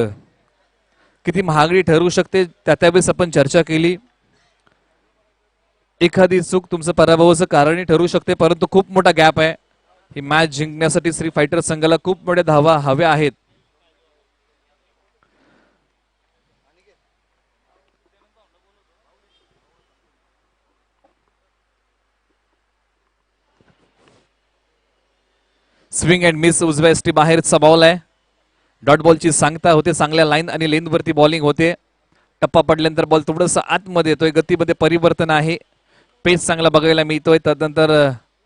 किती महागडी ठरू शकते त्यावेळेस आपण चर्चा केली. एखादी चूक तुमचं पराभवाचं कारणही ठरू शकते, परंतु खूप मोठा गॅप आहे. ही मॅच जिंकण्यासाठी श्री फायटर संघाला खूप मोठ्या धावा हव्या आहेत. स्विंग अँड मिस, उजव्या एसटी बाहेरचा बॉल आहे. डॉट बॉलची सांगता होते. चांगल्या लाईन आणि लेनवरती बॉलिंग होते. टप्पा पडल्यानंतर बॉल थोडंसं आतमध्ये येतोय. गतीमध्ये परिवर्तन आहे. पेस चांगला बघायला मिळतोय. त्यानंतर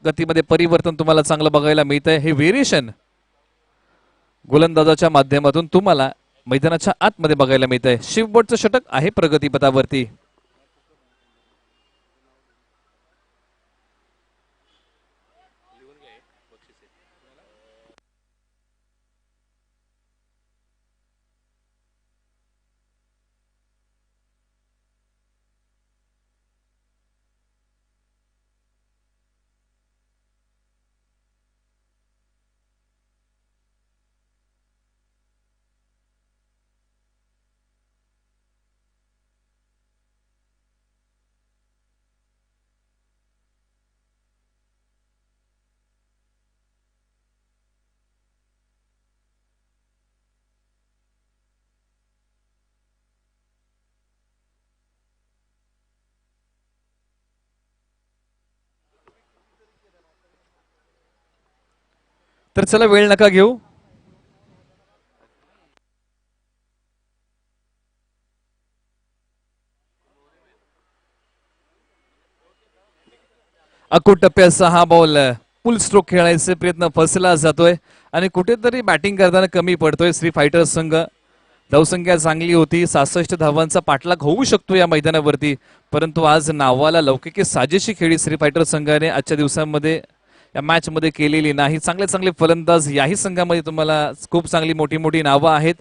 गतीमध्ये परिवर्तन तुम्हाला चांगलं बघायला मिळतंय. हे व्हेरिएशन गोलंदाजाच्या माध्यमातून तुम्हाला मैदानाच्या आतमध्ये बघायला मिळतंय. शेवटचं षटक आहे प्रगतीपथावरती. तर चला वेळ नका घेऊ. अकूट टप्प्याचा हा बॉल फुल स्ट्रोक खेळायचे प्रयत्न फसला जातोय आणि कुठेतरी बॅटिंग करताना कमी पडतोय श्री फायटर्स संघ. धावसंख्या चांगली होती. 66 धावांचा पाठलाग होऊ शकतो या मैदानावरती, परंतु आज नावाला लौकिक साजेशी खेळी श्री फायटर्स संघाने आजच्या दिवसांमध्ये या मॅच मध्ये केलेली नाही. चांगले चांगले फलंदाज याही संघामध्ये तुम्हाला खूप चांगली मोठी मोठी नावं आहेत.